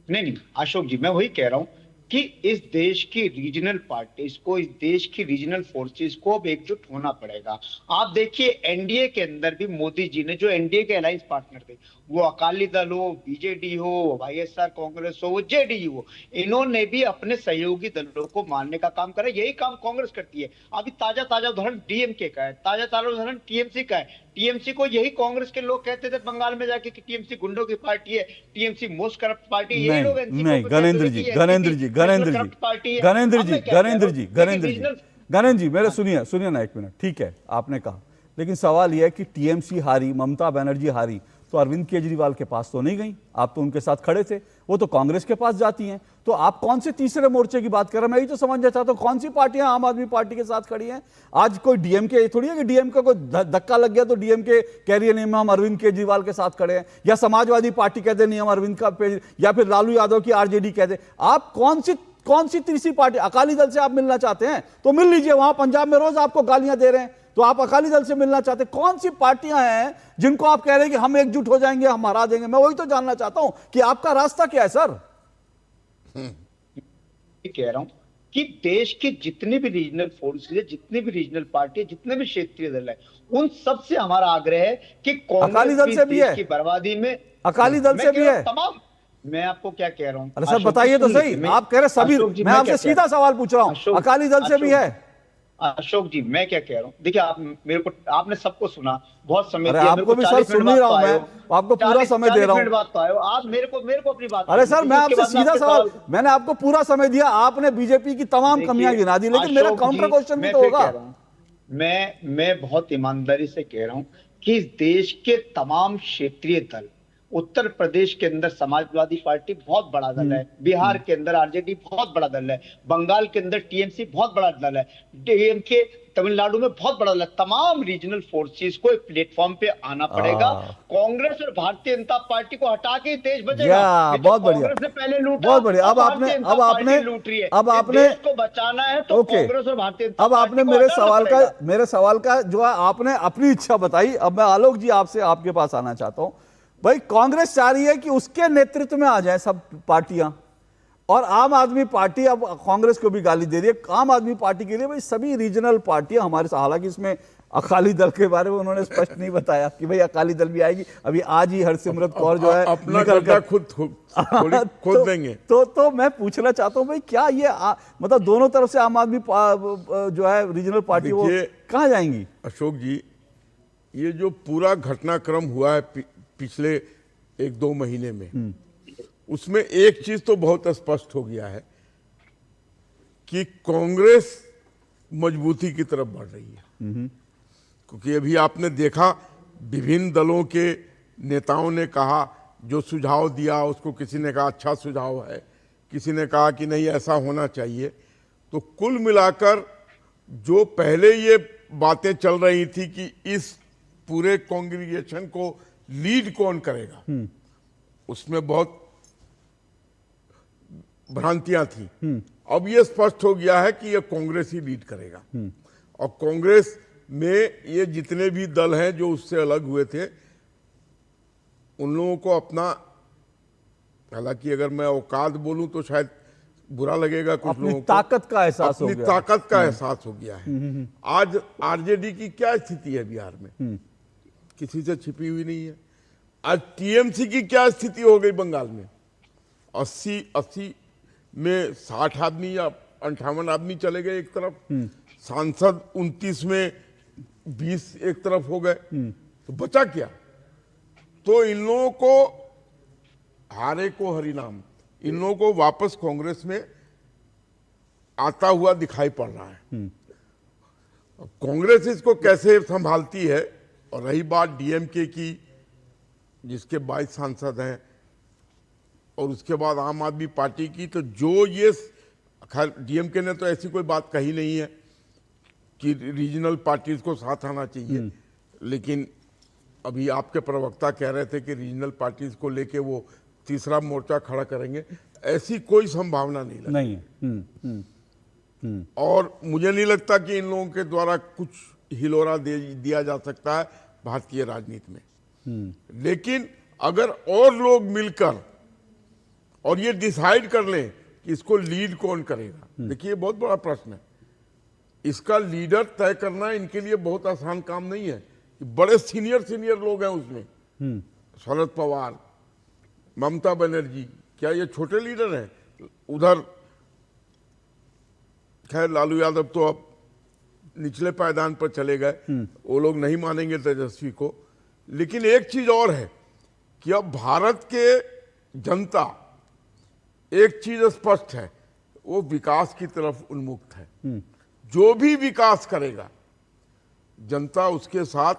B: नहीं अशोक जी, मैं वही कह रहा हूं कि इस देश की रीजनल पार्टीज को, इस देश की रीजनल फोर्सेस को अब एकजुट होना पड़ेगा। आप देखिए एनडीए के अंदर भी मोदी जी ने, जो एनडीए के अलायंस पार्टनर थे, वो अकाली दल हो, बीजेडी हो, वाईएसआर कांग्रेस हो, वो जेडीयू हो, इन्होंने भी अपने सहयोगी दलों को मारने का काम करा। यही काम कांग्रेस करती है। अभी ताजा उदाहरण डीएमके का है, ताजा उदाहरण टीएमसी का है। टीएमसी को यही कांग्रेस के लोग कहते थे बंगाल में जाके कि टीएमसी गुंडों की पार्टी है, टीएमसी मोस्ट करप्ट पार्टी। यही लोग
A: नहीं, घरेंद्र जी मेरे सुनिए ना एक मिनट, ठीक है आपने कहा, लेकिन सवाल यह है कि टीएमसी हारी, ममता बनर्जी हारी, तो अरविंद केजरीवाल के पास तो नहीं गई, आप तो उनके साथ खड़े थे, वो तो कांग्रेस के पास जाती हैं। तो आप कौन से तीसरे मोर्चे की बात कर रहे हैं? मैं यही तो समझना चाहता हूं, कौन सी पार्टियां आम आदमी पार्टी के साथ खड़ी हैं? आज कोई डीएमके थोड़ी है कि डीएमके को धक्का लग गया तो डीएमके कह रही है नहीं हम अरविंद केजरीवाल के साथ खड़े हैं, या समाजवादी पार्टी कहते नहीं हम अरविंद का, या फिर लालू यादव की आरजेडी कहते। आप कौन सी तीसरी पार्टी? अकाली दल से आप मिलना चाहते हैं तो मिल लीजिए, वहां पंजाब में रोज आपको गालियां दे रहे हैं, तो आप अकाली दल से मिलना चाहते हैं। कौन सी पार्टियां हैं जिनको आप कह रहे हैं कि हम एकजुट हो जाएंगे, हम हरा देंगे? मैं वही तो जानना चाहता हूं कि आपका रास्ता क्या है सर।
B: कह रहा हूं कि देश के जितने भी रीजनल फोर्सेस है, जितने भी रीजनल पार्टी है, जितने भी क्षेत्रीय दल है, उन सब से हमारा आग्रह है कि
A: अकाली दल से भी है,
B: की बर्बादी में
A: अकाली दल से भी है
B: तमाम। मैं आपको क्या कह रहा हूं?
A: अरे सर बताइए तो सही, आप कह रहे सभी, मैं आपसे सीधा सवाल पूछ रहा हूं, अकाली दल से भी है।
B: अशोक जी मैं क्या कह रहा हूं, देखिए आप मेरे को, आपने सबको सुना, बहुत समय
A: दिया, आपको भी सर सुन ही रहा हूं, मैं आपको पूरा समय दे रहा हूं।
B: बात तो आयो, आप मेरे को अपनी बात।
A: अरे सर मैं आपसे सीधा सवाल, मैंने आपको पूरा समय दिया, आपने बीजेपी की तमाम कमियां गिना दी, लेकिन मेरा काउंटर क्वेश्चन भी तो होगा।
B: मैं बहुत ईमानदारी से कह रहा हूं कि इस देश के तमाम क्षेत्रीय दल, उत्तर प्रदेश के अंदर समाजवादी पार्टी बहुत बड़ा दल है, बिहार के अंदर आरजेडी बहुत बड़ा दल है, बंगाल के अंदर टीएमसी बहुत बड़ा दल है, डीएमके तमिलनाडु में बहुत बड़ा दल है। तमाम रीजनल फोर्सेस को एक प्लेटफॉर्म पे आना पड़ेगा। कांग्रेस और भारतीय जनता पार्टी को हटा के देश बचेगा।
A: बहुत बढ़िया,
B: कांग्रेस ने पहले लूटा,
A: बहुत बढ़िया। अब आपने
B: लूट रही है,
A: अब आपने
B: देश को बचाना है तो कांग्रेस और भारतीय जनता
A: अब आपने मेरे सवाल का जो है आपने अपनी इच्छा बताई। अब मैं आलोक जी आपसे आपके पास आना चाहता हूं। भाई कांग्रेस चाह रही है कि उसके नेतृत्व में आ जाए सब पार्टियां, और आम आदमी पार्टी अब कांग्रेस को भी गाली दे रही है। आम आदमी पार्टी के लिए भाई सभी रीजनल पार्टियां हमारे, हालांकि इसमें अकाली दल के बारे में उन्होंने स्पष्ट नहीं बताया कि भाई अकाली दल भी आएगी। अभी आज ही हरसिमरत कौर जो है
C: अपना गड्ढा खुद खोद देंगे।
A: तो मैं पूछना चाहता हूं भाई क्या ये मतलब दोनों तरफ से आम आदमी जो है रीजनल पार्टी वो कहां जाएंगी?
C: अशोक जी, ये जो पूरा घटनाक्रम हुआ है पिछले 1-2 महीने में, उसमें एक चीज तो बहुत स्पष्ट हो गया है कि कांग्रेस मजबूती की तरफ बढ़ रही है, क्योंकि अभी आपने देखा विभिन्न दलों के नेताओं ने कहा, जो सुझाव दिया उसको किसी ने कहा अच्छा सुझाव है, किसी ने कहा कि नहीं ऐसा होना चाहिए। तो कुल मिलाकर जो पहले ये बातें चल रही थी कि इस पूरे कांग्रेगेशन को लीड कौन करेगा, उसमें बहुत भ्रांतियां थी। अब ये स्पष्ट हो गया है कि ये कांग्रेस ही लीड करेगा। और कांग्रेस में ये जितने भी दल हैं जो उससे अलग हुए थे, उन लोगों को अपना, हालांकि अगर मैं औकात बोलूं तो शायद बुरा लगेगा कुछ लोगों को,
A: ताकत का एहसास हो
C: अपनी
A: गया,
C: ताकत का एहसास हो गया है। आज आरजेडी की क्या स्थिति है बिहार में, किसी से छिपी हुई नहीं है। आज टीएमसी की क्या स्थिति हो गई बंगाल में, 80 में 60 आदमी या 58 आदमी चले गए एक तरफ, सांसद 29 में 20 एक तरफ हो गए, तो बचा क्या। तो इन लोगों को, हारे को हरिनाम, इन लोगों को वापस कांग्रेस में आता हुआ दिखाई पड़ रहा है। अब कांग्रेस इसको कैसे संभालती है। और रही बात डीएमके की, जिसके 22 सांसद हैं, और उसके बाद आम आदमी पार्टी की, तो जो ये, खैर डीएमके ने तो ऐसी कोई बात कही नहीं है कि रीजनल पार्टीज को साथ आना चाहिए, लेकिन अभी आपके प्रवक्ता कह रहे थे कि रीजनल पार्टीज को लेके वो तीसरा मोर्चा खड़ा करेंगे, ऐसी कोई संभावना नहीं है। और मुझे नहीं लगता कि इन लोगों के द्वारा कुछ हिलोरा दिया जा सकता है भारतीय राजनीति में। लेकिन अगर और लोग मिलकर और ये डिसाइड कर लें कि इसको लीड कौन करेगा, देखिए ये बहुत बड़ा प्रश्न है। इसका लीडर तय करना इनके लिए बहुत आसान काम नहीं है। बड़े सीनियर लोग हैं उसमें, शरद पवार, ममता बनर्जी, क्या ये छोटे लीडर हैं। उधर खैर लालू यादव तो अब निचले पायदान पर चले गए, वो लोग नहीं मानेंगे तेजस्वी को। लेकिन एक चीज और है कि अब भारत के जनता, एक चीज स्पष्ट है, वो विकास की तरफ उन्मुक्त है। जो भी विकास करेगा, जनता उसके साथ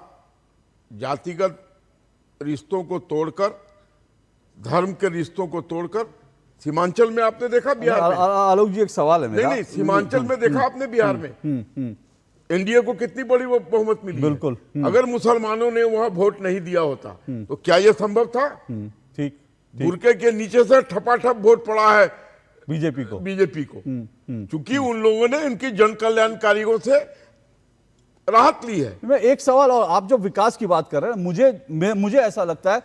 C: जातिगत रिश्तों को तोड़कर, धर्म के रिश्तों को तोड़कर, सीमांचल में आपने देखा बिहार में।
A: आलोक जी एक सवाल है मेरा।
C: नहीं, सीमांचल में देखा आपने बिहार में एनडीए को कितनी बड़ी वो बहुमत मिली।
A: बिल्कुल।
C: अगर मुसलमानों ने वहां वोट नहीं दिया होता तो क्या यह संभव था।
A: ठीक।
C: बुरके के नीचे से ठपाठप वोट पड़ा है
A: बीजेपी को।
C: क्योंकि उन लोगों ने उनकी जन कल्याणकारियों से राहत ली है।
A: मैं एक सवाल, और आप जो विकास की बात कर रहे हैं, मुझे ऐसा लगता है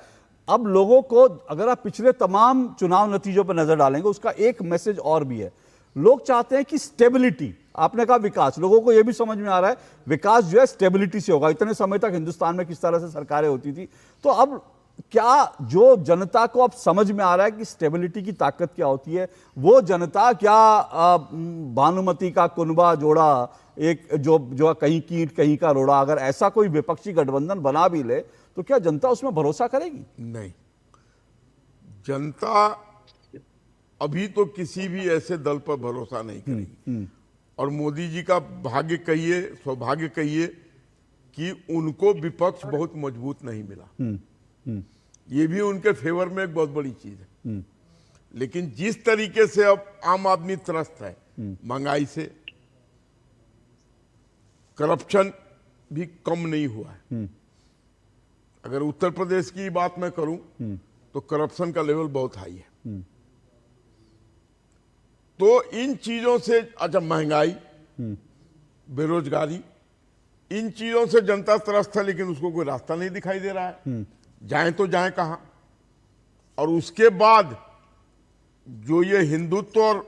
A: अब लोगों को, अगर आप पिछले तमाम चुनाव नतीजों पर नजर डालेंगे, उसका एक मैसेज और भी है। लोग चाहते हैं कि स्टेबिलिटी, आपने कहा विकास, लोगों को यह भी समझ में आ रहा है विकास जो है स्टेबिलिटी से होगा। इतने समय तक हिंदुस्तान में किस तरह से सरकारें होती थी, तो अब क्या जो जनता को अब समझ में आ रहा है कि स्टेबिलिटी की ताकत क्या होती है, वो जनता क्या भानुमति का कुनबा जोड़ा, एक जो कहीं की ईंट कहीं का रोड़ा, अगर ऐसा कोई विपक्षी गठबंधन बना भी ले तो क्या जनता उसमें भरोसा करेगी?
C: नहीं, जनता अभी तो किसी भी ऐसे दल पर भरोसा नहीं करेगी। और मोदी जी का भाग्य कहिए, सौभाग्य कहिए कि उनको विपक्ष बहुत मजबूत नहीं मिला। ये भी उनके फेवर में एक बहुत बड़ी चीज है। लेकिन जिस तरीके से अब आम आदमी त्रस्त है महंगाई से, करप्शन भी कम नहीं हुआ है। अगर उत्तर प्रदेश की बात मैं करूं तो करप्शन का लेवल बहुत हाई है। तो इन चीजों से, अच्छा महंगाई, बेरोजगारी, इन चीजों से जनता त्रस्त है, लेकिन उसको कोई रास्ता नहीं दिखाई दे रहा है। जाएं तो जाएं कहां। और उसके बाद जो ये हिंदुत्व और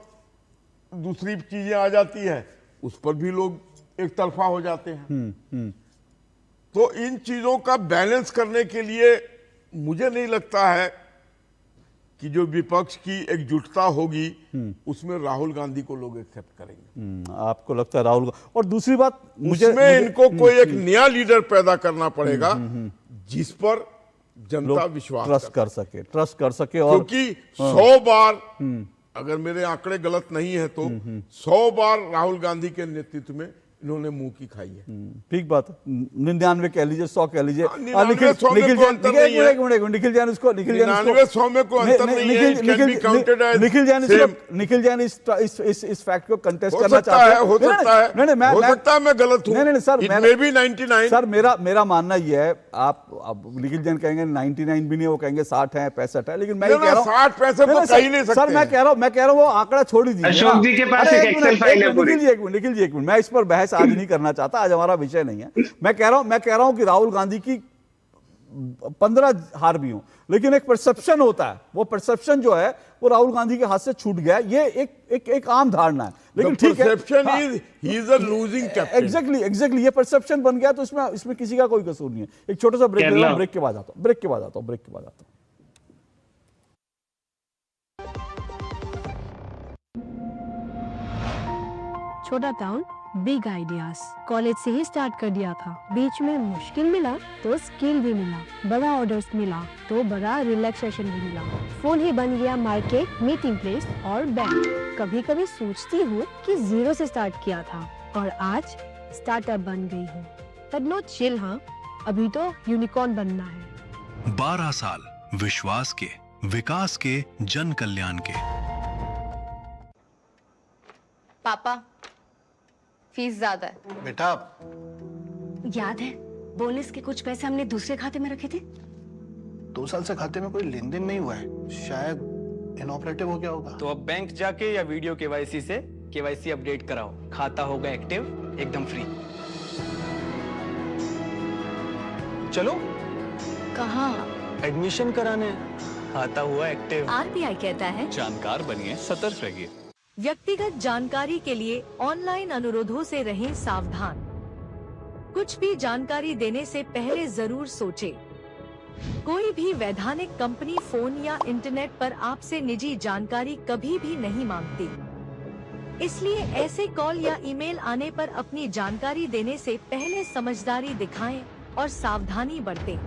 C: दूसरी चीजें आ जाती है, उस पर भी लोग एक तरफा हो जाते हैं। तो इन चीजों का बैलेंस करने के लिए मुझे नहीं लगता है कि जो विपक्ष की एकजुटता होगी उसमें राहुल गांधी को लोग एक्सेप्ट करेंगे।
A: आपको लगता है राहुल, और दूसरी बात मुझे
C: इनको कोई एक नया लीडर पैदा करना पड़ेगा जिस पर जनता विश्वास
A: ट्रस्ट कर सके और
C: क्योंकि 100 बार अगर मेरे आंकड़े गलत नहीं है तो 100 बार राहुल गांधी के नेतृत्व में इन्होंने मुंह की खाई है।
A: ठीक बात है। 99 कह लीजिए, 100 कह लीजिए।
C: निखिल जैन इसको निखिल जैन
A: इस फैक्ट को कंटेस्ट करना चाहते हैं।
C: हो सकता है मैं गलत हूं।
A: नहीं सर,
C: मैं भी 99
A: सर मेरा मानना यह है, आप अब निखिल जैन कहेंगे 99 भी नहीं, वो कहेंगे 60 है 65 है, लेकिन मैं कह रहा हूं
C: 60-65 तो कह ही नहीं सकते।
A: सर मैं कह रहा हूं वो आंकड़ा छोड़ दीजिए।
K: अशोक जी के पास एक एक्सेल फाइल है पूरी।
A: निखिल जी एक मिनट, मैं इस पर बहस आज नहीं करना चाहता, आज हमारा विषय नहीं है। मैं कह रहा हूं कि राहुल गांधी की 15 हार भी हो, लेकिन एक परसेप्शन होता है, वो परसेप्शन जो है वो राहुल गांधी के हाथ से छूट गया। ये एक आम धारणा है, लेकिन ठीक है, एग्जैक्टली ये परसेप्शन बन गया, तो इसमें किसी का कोई कसूर नहीं है। एक छोटा सा ब्रेक के बाद आता हूं।
D: छोटा टाउन बिग आइडियाज, कॉलेज से ही स्टार्ट कर दिया था। बीच में मुश्किल मिला तो स्किल भी मिला, बड़ा ऑर्डर्स मिला तो बड़ा रिलैक्सेशन भी मिला। फोन ही बन गया मार्केट, मीटिंग प्लेस और बैंक। कभी कभी सोचती हूँ कि 0 से स्टार्ट किया था और आज स्टार्टअप बन गई हूँ। पर नो चिल, हाँ अभी तो यूनिकॉर्न बनना है।
O: 12 साल विश्वास के, विकास के, जन कल्याण के।
S: पापा फीस ज्यादा है।
E: बेटा
D: याद है बोनस के कुछ पैसे हमने दूसरे खाते में रखे थे?
E: 2 साल से खाते में कोई लेन देन नहीं हुआ है, शायद इनऑपरेटिव हो गया होगा।
F: तो अब बैंक जाके या वीडियो केवाईसी से केवाईसी अपडेट कराओ, खाता होगा एक्टिव, एकदम फ्री। चलो।
D: कहाँ?
F: एडमिशन कराने। खाता हुआ एक्टिव।
U: आरबीआई कहता है
W: जानकार बनिए, सतर्क रहिए।
U: व्यक्तिगत जानकारी के लिए ऑनलाइन अनुरोधों से रहें सावधान। कुछ भी जानकारी देने से पहले जरूर सोचें। कोई भी वैधानिक कंपनी फोन या इंटरनेट पर आपसे निजी जानकारी कभी भी नहीं मांगती, इसलिए ऐसे कॉल या ईमेल आने पर अपनी जानकारी देने से पहले समझदारी दिखाएं और सावधानी बरतें।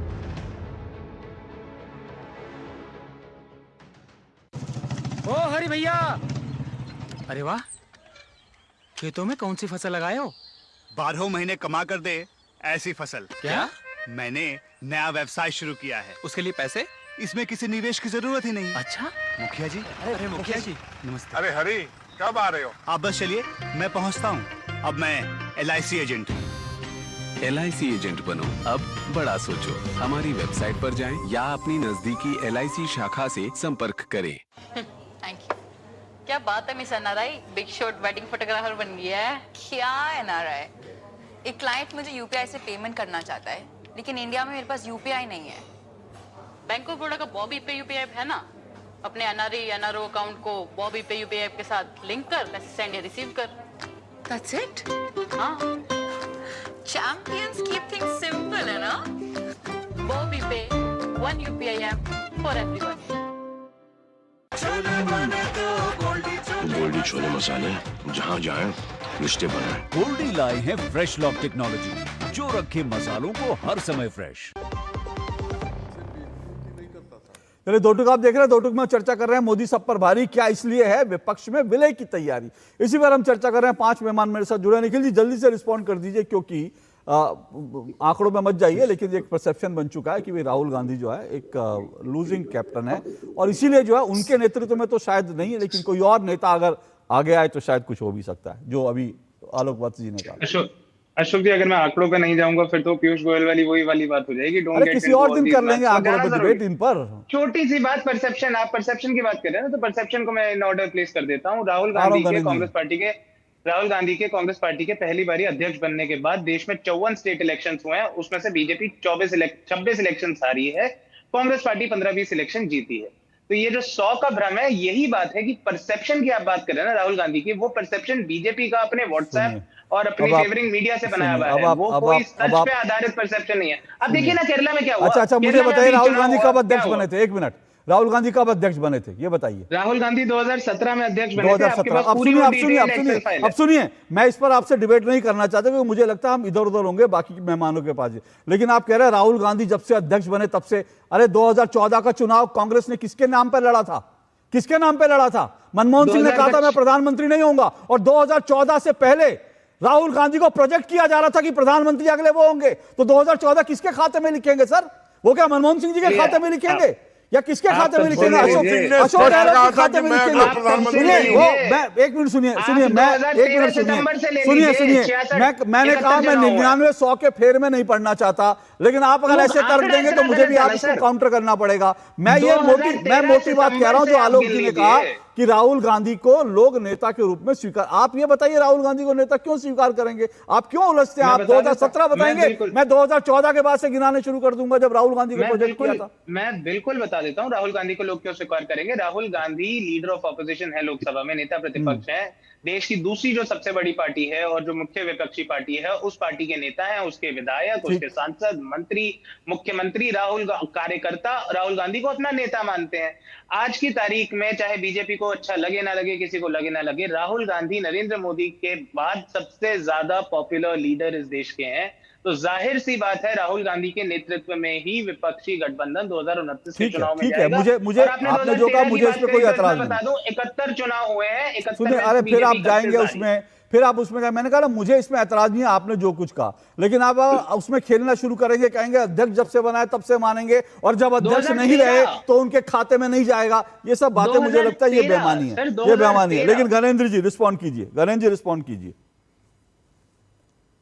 F: ओ हरि भैया, अरे वाह, खेतों में कौन सी फसल लगाए हो?
G: 12 महीने कमा कर दे ऐसी फसल।
F: क्या?
G: मैंने नया व्यवसाय शुरू किया है।
F: उसके लिए पैसे?
G: इसमें किसी निवेश की जरूरत ही नहीं।
F: अच्छा
G: मुखिया जी।
F: अरे मुखिया जी
G: नमस्ते।
R: अरे हरी, कब आ रहे हो?
G: आप बस चलिए, मैं पहुंचता हूं। अब मैं LIC एजेंट हूं।
Q: LIC एजेंट बनो, अब बड़ा सोचो। हमारी वेबसाइट पर जाएं या अपनी नजदीकी LIC शाखा से संपर्क करें।
S: Thank you. क्या बात है miss NRI, big shot wedding photographer बन गया है। क्या एनआरआई? एक क्लाइंट मुझे यूपीआई से पेमेंट करना चाहता है, लेकिन इंडिया में मेरे पास यूपीआई नहीं है।
T: बैंक ऑफ बड़ौदा का बॉबी पे यूपीआई ऐप है ना, अपने एनआरओ अकाउंट को बॉबी पे यूपीआई ऐप के साथ लिंक कर, पैसे सेंड या रिसीव कर।
S: That's it?
T: हाँ,
S: चैंपियंस कीप थिंग्स सिंपल है ना।
T: बॉबी पे, one UPI app for everyone.
V: Goldiee छोले मसाले, जहाँ जाए रिश्ते बनाए।
W: गोल्डी लाए हैं फ्रेश लॉक टेक्नोलॉजी, जो रखे मसालों को हर समय फ्रेश।
A: चलिए, दो टुक आप देख रहे हैं, दो टुक में चर्चा कर रहे हैं मोदी सब पर भारी, क्या इसलिए है विपक्ष में विलय की तैयारी। इसी पर हम चर्चा कर रहे हैं। 5 मेहमान मेरे साथ जुड़े। निखिल जी जल्दी से रिस्पॉन्ड कर दीजिए, क्योंकि आंकड़ों में मत जाइए, लेकिन एक परसेप्शन बन चुका है कि भाई राहुल गांधी जो है एक लूजिंग कैप्टन है, और इसीलिए जो है उनके नेतृत्व में तो शायद नहीं, लेकिन कोई और नेता अगर आगे आए तो शायद कुछ हो भी सकता है, जो अभी आलोक वत्स जी ने कहा।
K: अशोक जी, अगर मैं आंकड़ों पे नहीं जाऊंगा फिर तो पीयूष गोयल वही वाली बात हो जाएगी।
A: अरे किसी और दिन कर लेंगे आंकड़ों पे डिबेट इन पर।
K: छोटी सी बात, परसेप्शन, आप परसेप्शन की बात कर रहे हैं ना, तो परसेप्शन को मैं इन ऑर्डर प्लेस कर देता हूँ। राहुल गांधी के कांग्रेस पार्टी के पहली बारी अध्यक्ष बनने के बाद देश में 54 स्टेट इलेक्शंस हुए हैं, उसमें से बीजेपी 26 इलेक्शन हारी है, कांग्रेस पार्टी 15-20 इलेक्शन जीती है। तो ये जो 100 का भ्रम है, यही बात है कि परसेप्शन की आप बात कर रहे हैं ना राहुल गांधी की, वो परसेप्शन बीजेपी का अपने व्हाट्सएप और अपनी फेवरिंग मीडिया से बनाया हुआ है, वो कोई सच पे आधारित परसेप्शन नहीं है। अब देखिए ना केरला में क्या हुआ।
A: अच्छा, मुझे बताइए राहुल गांधी कब अध्यक्ष बने थे? 1 मिनट, राहुल गांधी कब अध्यक्ष बने थे ये बताइए।
K: राहुल गांधी 2017 में अध्यक्ष बने थे।
A: 2017। अब सुनिए, मैं इस पर आपसे डिबेट नहीं करना चाहता, क्योंकि मुझे लगता है हम इधर उधर होंगे बाकी मेहमानों के पास। लेकिन आप कह रहे हैं राहुल गांधी जब से अध्यक्ष बने तब से, अरे 2014 का चुनाव कांग्रेस ने किसके नाम पर लड़ा था? किसके नाम पे लड़ा था? मनमोहन सिंह ने कहा था मैं प्रधानमंत्री नहीं होऊंगा, और 2014 से पहले राहुल गांधी को प्रोजेक्ट किया जा रहा था कि प्रधानमंत्री अगले वो होंगे। तो 2014 किसके खाते में लिखेंगे सर? वो क्या मनमोहन सिंह जी के खाते में लिखेंगे या किसके खाते में लिखेंगे? अशोक गहलोत के खाते में लिखेंगे। सुनिए, वो एक मिनट सुनिए, मैं एक मिनट सुनिए, मैंने कहा मैं 99-100 के फेर में नहीं पढ़ना चाहता, लेकिन आप अगर ऐसे तर्क देंगे तो मुझे भी आप इसको काउंटर करना पड़ेगा। मैं मोटी बात कह रहा हूं जो आलोक जी ने कहा कि राहुल गांधी को लोग नेता के रूप में स्वीकार। आप ये बताइए राहुल गांधी को नेता क्यों स्वीकार करेंगे? आप क्यों उलझते हैं? आप 2017 बताएंगे, मैं 2014 के बाद से गिनाने शुरू कर दूंगा जब राहुल गांधी को प्रोजेक्ट किया था।
K: मैं बिल्कुल बता देता हूं राहुल गांधी को लोग क्यों स्वीकार करेंगे। Rahul Gandhi leader of opposition है, लोकसभा में नेता प्रतिपक्ष है, देश की दूसरी जो सबसे बड़ी पार्टी है और जो मुख्य विपक्षी पार्टी है उस पार्टी के नेता हैं, उसके विधायक, उसके सांसद, मंत्री, मुख्यमंत्री, कार्यकर्ता राहुल गांधी को अपना नेता मानते हैं। आज की तारीख में चाहे बीजेपी को अच्छा लगे ना लगे, किसी को लगे ना लगे, राहुल गांधी नरेंद्र मोदी के बाद सबसे ज्यादा पॉपुलर लीडर इस देश के हैं। तो जाहिर सी बात है राहुल गांधी के नेतृत्व में ही विपक्षी गठबंधन 2029 के चुनाव में जाएगा।
A: मुझे आपने जो कहा मुझे इस पे कोई एतराज नहीं।
K: बता दूं 71 चुनाव हुए हैं,
A: सुनिए, अरे फिर आप जाएंगे उसमें, फिर आप उसमें क्या? मैंने कहा मुझे इसमें एतराज नहीं है आपने जो कुछ कहा, लेकिन आप उसमें खेलना शुरू करेंगे, कहेंगे अध्यक्ष जब से बनाए तब से मानेंगे, और जब अध्यक्ष नहीं रहे तो उनके खाते में नहीं जाएगा। ये सब बातें मुझे लगता है ये बेईमानी है, ये बेईमानी है। लेकिन गणेंद्र जी रिस्पॉन्ड कीजिए, गणेंद्र जी रिस्पॉन्ड कीजिए।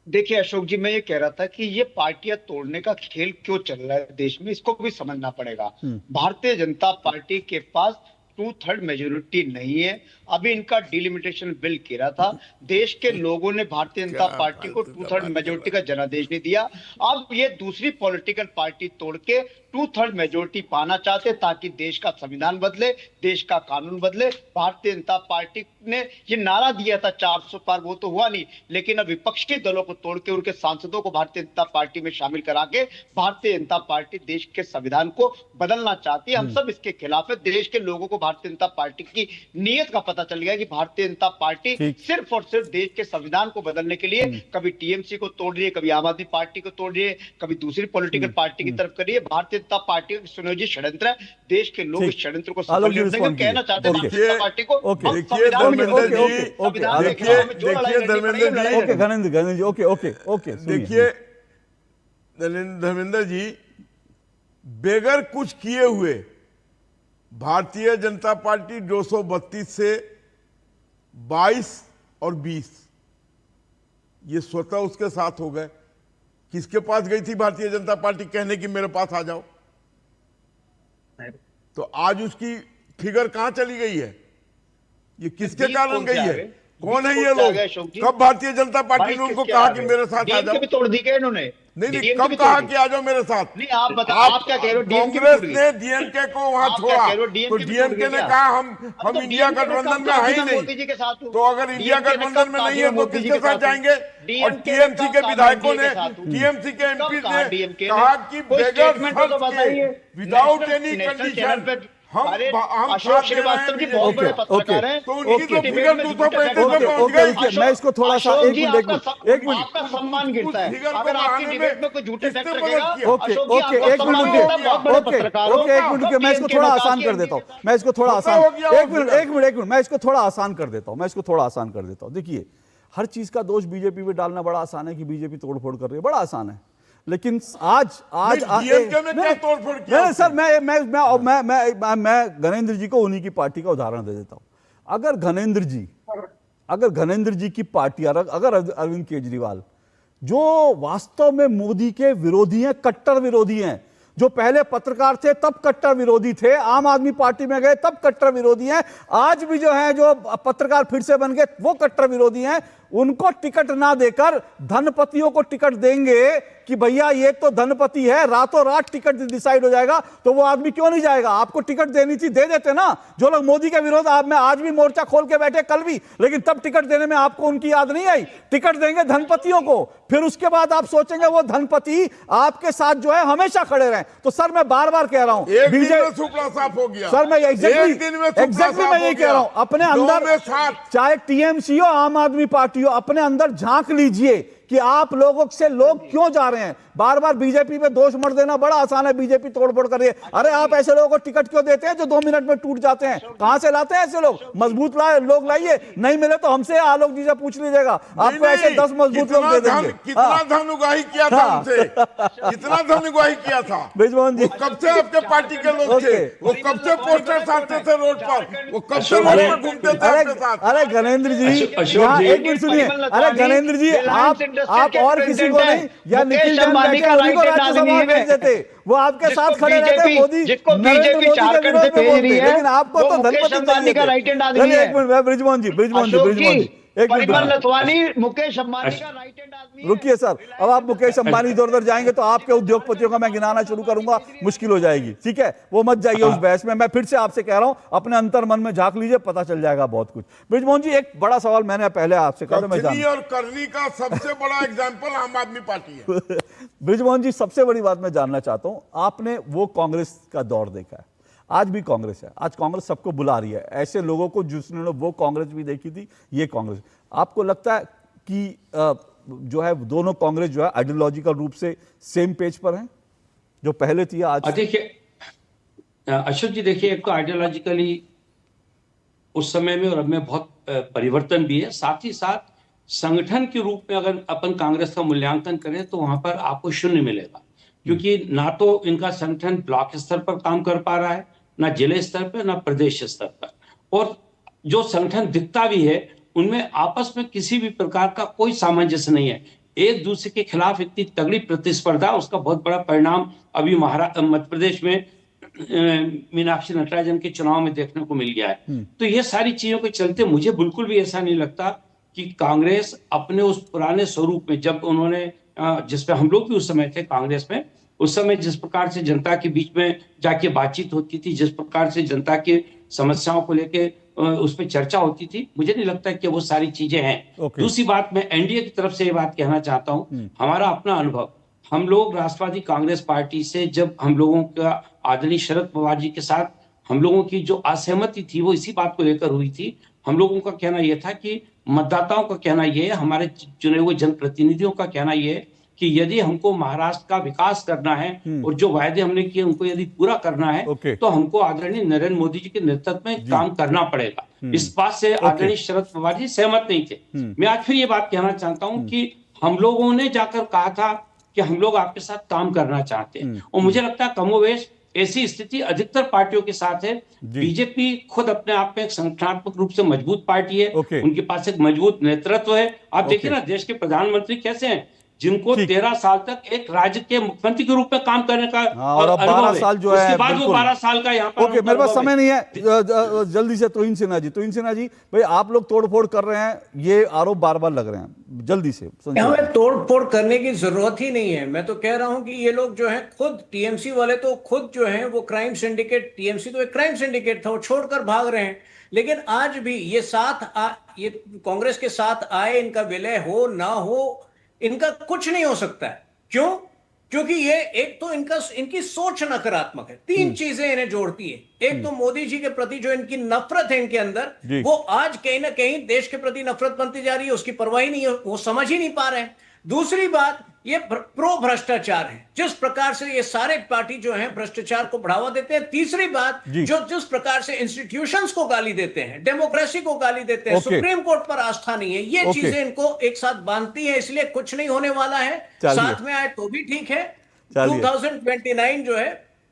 B: देखिए अशोक जी, मैं ये कह रहा था कि ये पार्टियां तोड़ने का खेल क्यों चल रहा है देश में, इसको भी समझना पड़ेगा। भारतीय जनता पार्टी के पास 2/3 मेजोरिटी नहीं है। अभी इनका डिलिमिटेशन बिल गिरा था, देश के लोगों ने भारतीय जनता पार्टी को 2/3 मेजोरिटी का जनादेश नहीं दिया। अब ये दूसरी पॉलिटिकल पार्टी तोड़ के 2/3 मेजोरिटी पाना चाहते ताकि देश का संविधान बदले, देश का कानून बदले। भारतीय जनता पार्टी ने ये नारा दिया था 400 पार, वो तो हुआ नहीं, लेकिन अब विपक्षी दलों को तोड़ के उनके सांसदों को भारतीय जनता पार्टी में शामिल करा के भारतीय जनता पार्टी देश के संविधान को बदलना चाहती है। हम सब इसके खिलाफ है। देश के लोगों को भारतीय जनता पार्टी की नीयत का पता चल गया कि भारतीय जनता पार्टी सिर्फ और सिर्फ देश के संविधान को बदलने के लिए कभी टीएमसी को तोड़ रही है, कभी आम आदमी पार्टी को तोड़ रही है, कभी दूसरी पॉलिटिकल पार्टी की तरफ कर रही है। भारतीय जनता पार्टी का सुनियोजित षड्यंत्र है। देश के लोग इस षड्यंत्र को सफल नहीं होने देंगे। कहना चाहते हैं भारतीय जनता पार्टी को
C: देखिए धर्मेंद्र जी, बेगर कुछ किए हुए भारतीय जनता पार्टी 232 से 22 और 20 ये स्वतः उसके साथ हो गए। किसके पास गई थी भारतीय जनता पार्टी कहने की मेरे पास आ जाओ? तो आज उसकी फिगर कहां चली गई है? ये किसके कारण गई है? कौन है ये लोग? कब भारतीय जनता पार्टी ने उनको कहा कि मेरे साथ आ जाओ?
B: तोड़ दी क्या इन्होंने?
C: नहीं, कब कहा कि आ जाओ मेरे साथ?
B: नहीं, आप बताओ, आप क्या कह रहे हो?
C: कांग्रेस ने डीएमके को वहां छोड़ा तो डीएमके ने कहा हम इंडिया गठबंधन में है ही नहीं। तो अगर इंडिया गठबंधन में नहीं है तो किसके साथ जाएंगे? और टीएमसी के विधायकों ने, टीएमसी के एमपी ने कहा कि बेगर without any condition
B: Ashok Srivastava ji बहुत बड़े पत्रकार हैं,
C: तो उनकी तो फिगर 235
A: मैं इसको थोड़ा सा एक मिनट
B: आपका सम्मान गिरता है अगर आपकी डिबेट में कोई झूठे फैक्ट रखेगा।
A: एक मिनट मैं इसको थोड़ा आसान कर देता हूँ, मैं इसको थोड़ा आसान, एक मिनट मैं इसको थोड़ा आसान कर देता हूँ। देखिए, हर चीज का दोष बीजेपी पे डालना बड़ा आसान है कि बीजेपी तोड़फोड़ कर रही है, बड़ा आसान है। लेकिन आज सर मैं गणेंद्र जी को उन्हीं की पार्टी का उदाहरण दे देता हूं। अगर गणेंद्र जी की पार्टी, अगर अरविंद केजरीवाल जो वास्तव में मोदी के विरोधी हैं, कट्टर विरोधी हैं, जो पहले पत्रकार थे तब कट्टर विरोधी थे, आम आदमी पार्टी में गए तब कट्टर विरोधी हैं, आज भी जो है जो पत्रकार फिर से बन गए वो कट्टर विरोधी हैं, उनको टिकट ना देकर धनपतियों को टिकट देंगे कि भैया ये तो धनपति है, रातों रात टिकट डिसाइड हो जाएगा, तो वो आदमी क्यों नहीं जाएगा? आपको टिकट देनी थी, दे देते ना। जो लोग मोदी के विरोध आप में आज भी मोर्चा खोल के बैठे, कल भी, लेकिन तब टिकट देने में आपको उनकी याद नहीं आई। टिकट देंगे धनपतियों को, फिर उसके बाद आप सोचेंगे वो धनपति आपके साथ जो है हमेशा खड़े रहें। तो सर मैं बार बार कह रहा हूं, सर मैं एग्जैक्टली मैं यही कह रहा हूं, अपने अंदर चाहे टीएमसी हो, आम आदमी पार्टी हो, अपने अंदर झांक लीजिए कि आप लोगों से लोग क्यों जा रहे हैं। बार बार बीजेपी पे दोष मत देना, बड़ा आसान है, बीजेपी तोड़फोड़ कर रही है। अरे आप ऐसे लोगों को टिकट क्यों देते हैं जो 2 मिनट में टूट जाते हैं? कहां से लाते हैं ऐसे लोग? मजबूत लोग लाइए, नहीं मिले तो हमसे आलोक जी से पूछ लीजिएगा, आपको ऐसे 10 मजबूत लोग दे देंगे।
C: कितना धन उगाही किया था उनसे, कितना धन उगाही किया था
A: बृजमोहन जी?
C: कब से आपके पार्टी के लोग थे, वो कब से पोस्टर्स आते थे रोड पर, वो कब से रोड पर घूमते थे आपके साथ?
A: अरे गणेंद्र जी, यहाँ एक मिनट सुनिए। अरे गणेंद्र जी, आप और किसी को नहीं, या निखिल जैन बैठे उन्हीं को राज्यसभा भेज देते, वो आपके साथ खड़े रहते। मोदी नरेंद्र मोदी के विरोध में बोलते, लेकिन आपको तो धनपति का राइट हैंड आदमी है। एक मिनट बृजमोहन जी, बृजमोहन जी, एक मिनट,
B: मुकेश अंबानी का राइट हैंड आदमी।
A: रुकिए सर, अब आप मुकेश अंबानी इधर उधर जाएंगे तो आपके उद्योगपतियों का मैं गिनाना शुरू करूंगा, मुश्किल हो जाएगी। ठीक है, वो मत जाइए उस बहस में। मैं फिर से आपसे कह रहा हूं, अपने अंतर मन में झांक लीजिए, पता चल जाएगा बहुत कुछ। बृजमोहन जी, एक बड़ा सवाल मैंने पहले आपसे कहा, मैं
C: कथनी और करनी का सबसे बड़ा एग्जाम्पल आम आदमी पार्टी है।
A: बृजमोहन जी, सबसे बड़ी बात मैं जानना चाहता हूं, आपने वो कांग्रेस का दौर देखा है, आज भी कांग्रेस है, आज कांग्रेस सबको बुला रही है, ऐसे लोगों को जिसने वो कांग्रेस भी देखी थी, ये कांग्रेस। आपको लगता है कि जो है दोनों कांग्रेस जो है आइडियोलॉजिकल रूप से सेम पेज पर हैं, जो पहले थी आज?
X: देखिए अशोक जी, देखिए एक तो आइडियोलॉजिकली उस समय में और अब में बहुत परिवर्तन भी है, साथ ही साथ संगठन के रूप में अगर अपन कांग्रेस का मूल्यांकन करें तो वहां पर आपको 0 मिलेगा, क्योंकि ना तो इनका संगठन ब्लॉक स्तर पर काम कर पा रहा है, ना जिले स्तर पर, ना प्रदेश स्तर पर, और जो संगठन दिखता भी है उनमें आपस में किसी भी प्रकार का कोई सामंजस्य नहीं है। एक दूसरे के खिलाफ इतनी तगड़ी प्रतिस्पर्धा, उसका बहुत बड़ा परिणाम अभी मध्य प्रदेश में मीनाक्षी नटराजन के चुनाव में देखने को मिल गया है। तो ये सारी चीजों के चलते मुझे बिल्कुल भी ऐसा नहीं लगता कि कांग्रेस अपने उस पुराने स्वरूप में, जब उन्होंने जिसपे हम लोग भी उस समय थे कांग्रेस में, उस समय जिस प्रकार से जनता के बीच में जाके बातचीत होती थी, जिस प्रकार से जनता की समस्याओं को लेके उस पर चर्चा होती थी, मुझे नहीं लगता कि वो सारी चीजें हैं। दूसरी बात, मैं एनडीए की तरफ से ये बात कहना चाहता हूं, हमारा अपना अनुभव, हम लोग राष्ट्रवादी कांग्रेस पार्टी से जब हम लोगों का आदरणीय शरद पवार जी के साथ हम लोगों की जो असहमति थी वो इसी बात को लेकर हुई थी। हम लोगों का कहना यह था कि मतदाताओं का कहना यह है, हमारे चुने हुए जनप्रतिनिधियों का कहना यह है कि यदि हमको महाराष्ट्र का विकास करना है और जो वायदे हमने किए उनको यदि पूरा करना है तो हमको आदरणीय नरेंद्र मोदी जी के नेतृत्व में काम करना पड़ेगा। इस बात से आदरणीय शरद पवार जी सहमत नहीं थे। मैं आज फिर ये बात कहना चाहता हूं कि हम लोगों ने जाकर कहा था कि हम लोग आपके साथ काम करना चाहते हैं, और मुझे लगता है कमोवेश ऐसी स्थिति अधिकतर पार्टियों के साथ है। बीजेपी खुद अपने आप में एक संगठनात्मक रूप से मजबूत पार्टी है, उनके पास एक मजबूत नेतृत्व है। आप देखिए ना, देश के प्रधानमंत्री कैसे हैं, जिनको 13 साल तक एक राज्य के मुख्यमंत्री के रूप में काम करने का
A: और अब 12 साल जो है,
X: उसके बाद वो 12 साल का यहाँ पर।
A: मेरे पास समय नहीं है, जल्दी से तुहिन सिन्हा जी, भाई आप लोग तोड़फोड़ कर रहे हैं, ये आरोप बार बार लग रहे हैं, जल्दी से।
H: हमें तोड़फोड़ करने की जरूरत ही नहीं है। मैं तो कह रहा हूं कि ये लोग जो है खुद टीएमसी वाले तो खुद जो है वो क्राइम सिंडिकेट, टीएमसी तो एक क्राइम सिंडिकेट था, वो छोड़कर भाग रहे हैं। लेकिन आज भी ये ये कांग्रेस के साथ आए, इनका विलय हो ना हो, इनका कुछ नहीं हो सकता है। क्यों? क्योंकि ये एक तो इनकी सोच नकारात्मक है। 3 चीजें इन्हें जोड़ती है। एक तो मोदी जी के प्रति जो इनकी नफरत है इनके अंदर, वो आज कहीं ना कहीं देश के प्रति नफरत बनती जा रही है, उसकी परवाह ही नहीं है, वो समझ ही नहीं पा रहे हैं। दूसरी बात, ये प्रो भ्रष्टाचार है, जिस प्रकार से ये सारे पार्टी जो है भ्रष्टाचार को बढ़ावा देते हैं। तीसरी बात, जो जिस प्रकार से इंस्टीट्यूशंस को गाली देते हैं, डेमोक्रेसी को गाली देते हैं, सुप्रीम कोर्ट पर आस्था नहीं है, ये चीजें इनको एक साथ बांधती है। इसलिए कुछ नहीं होने वाला है, साथ में आए तो भी ठीक है। 2029 जो है,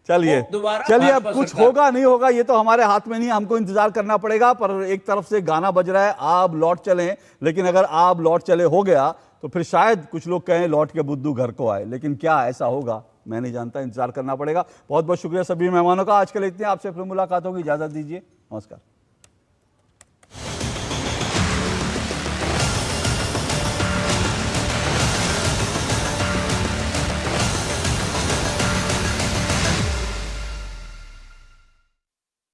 A: चलिए अब कुछ होगा नहीं होगा ये तो हमारे हाथ में नहीं, हमको इंतजार करना पड़ेगा। पर एक तरफ से गाना बज रहा है, आप लौट चले, लेकिन अगर आप लौट चले हो गया तो फिर शायद कुछ लोग कहें लौट के बुद्धू घर को आए, लेकिन क्या ऐसा होगा मैं नहीं जानता, इंतजार करना पड़ेगा। बहुत बहुत शुक्रिया सभी मेहमानों का, आज के लिए इतने, आपसे फिर मुलाकात होगी, इजाजत दीजिए, नमस्कार।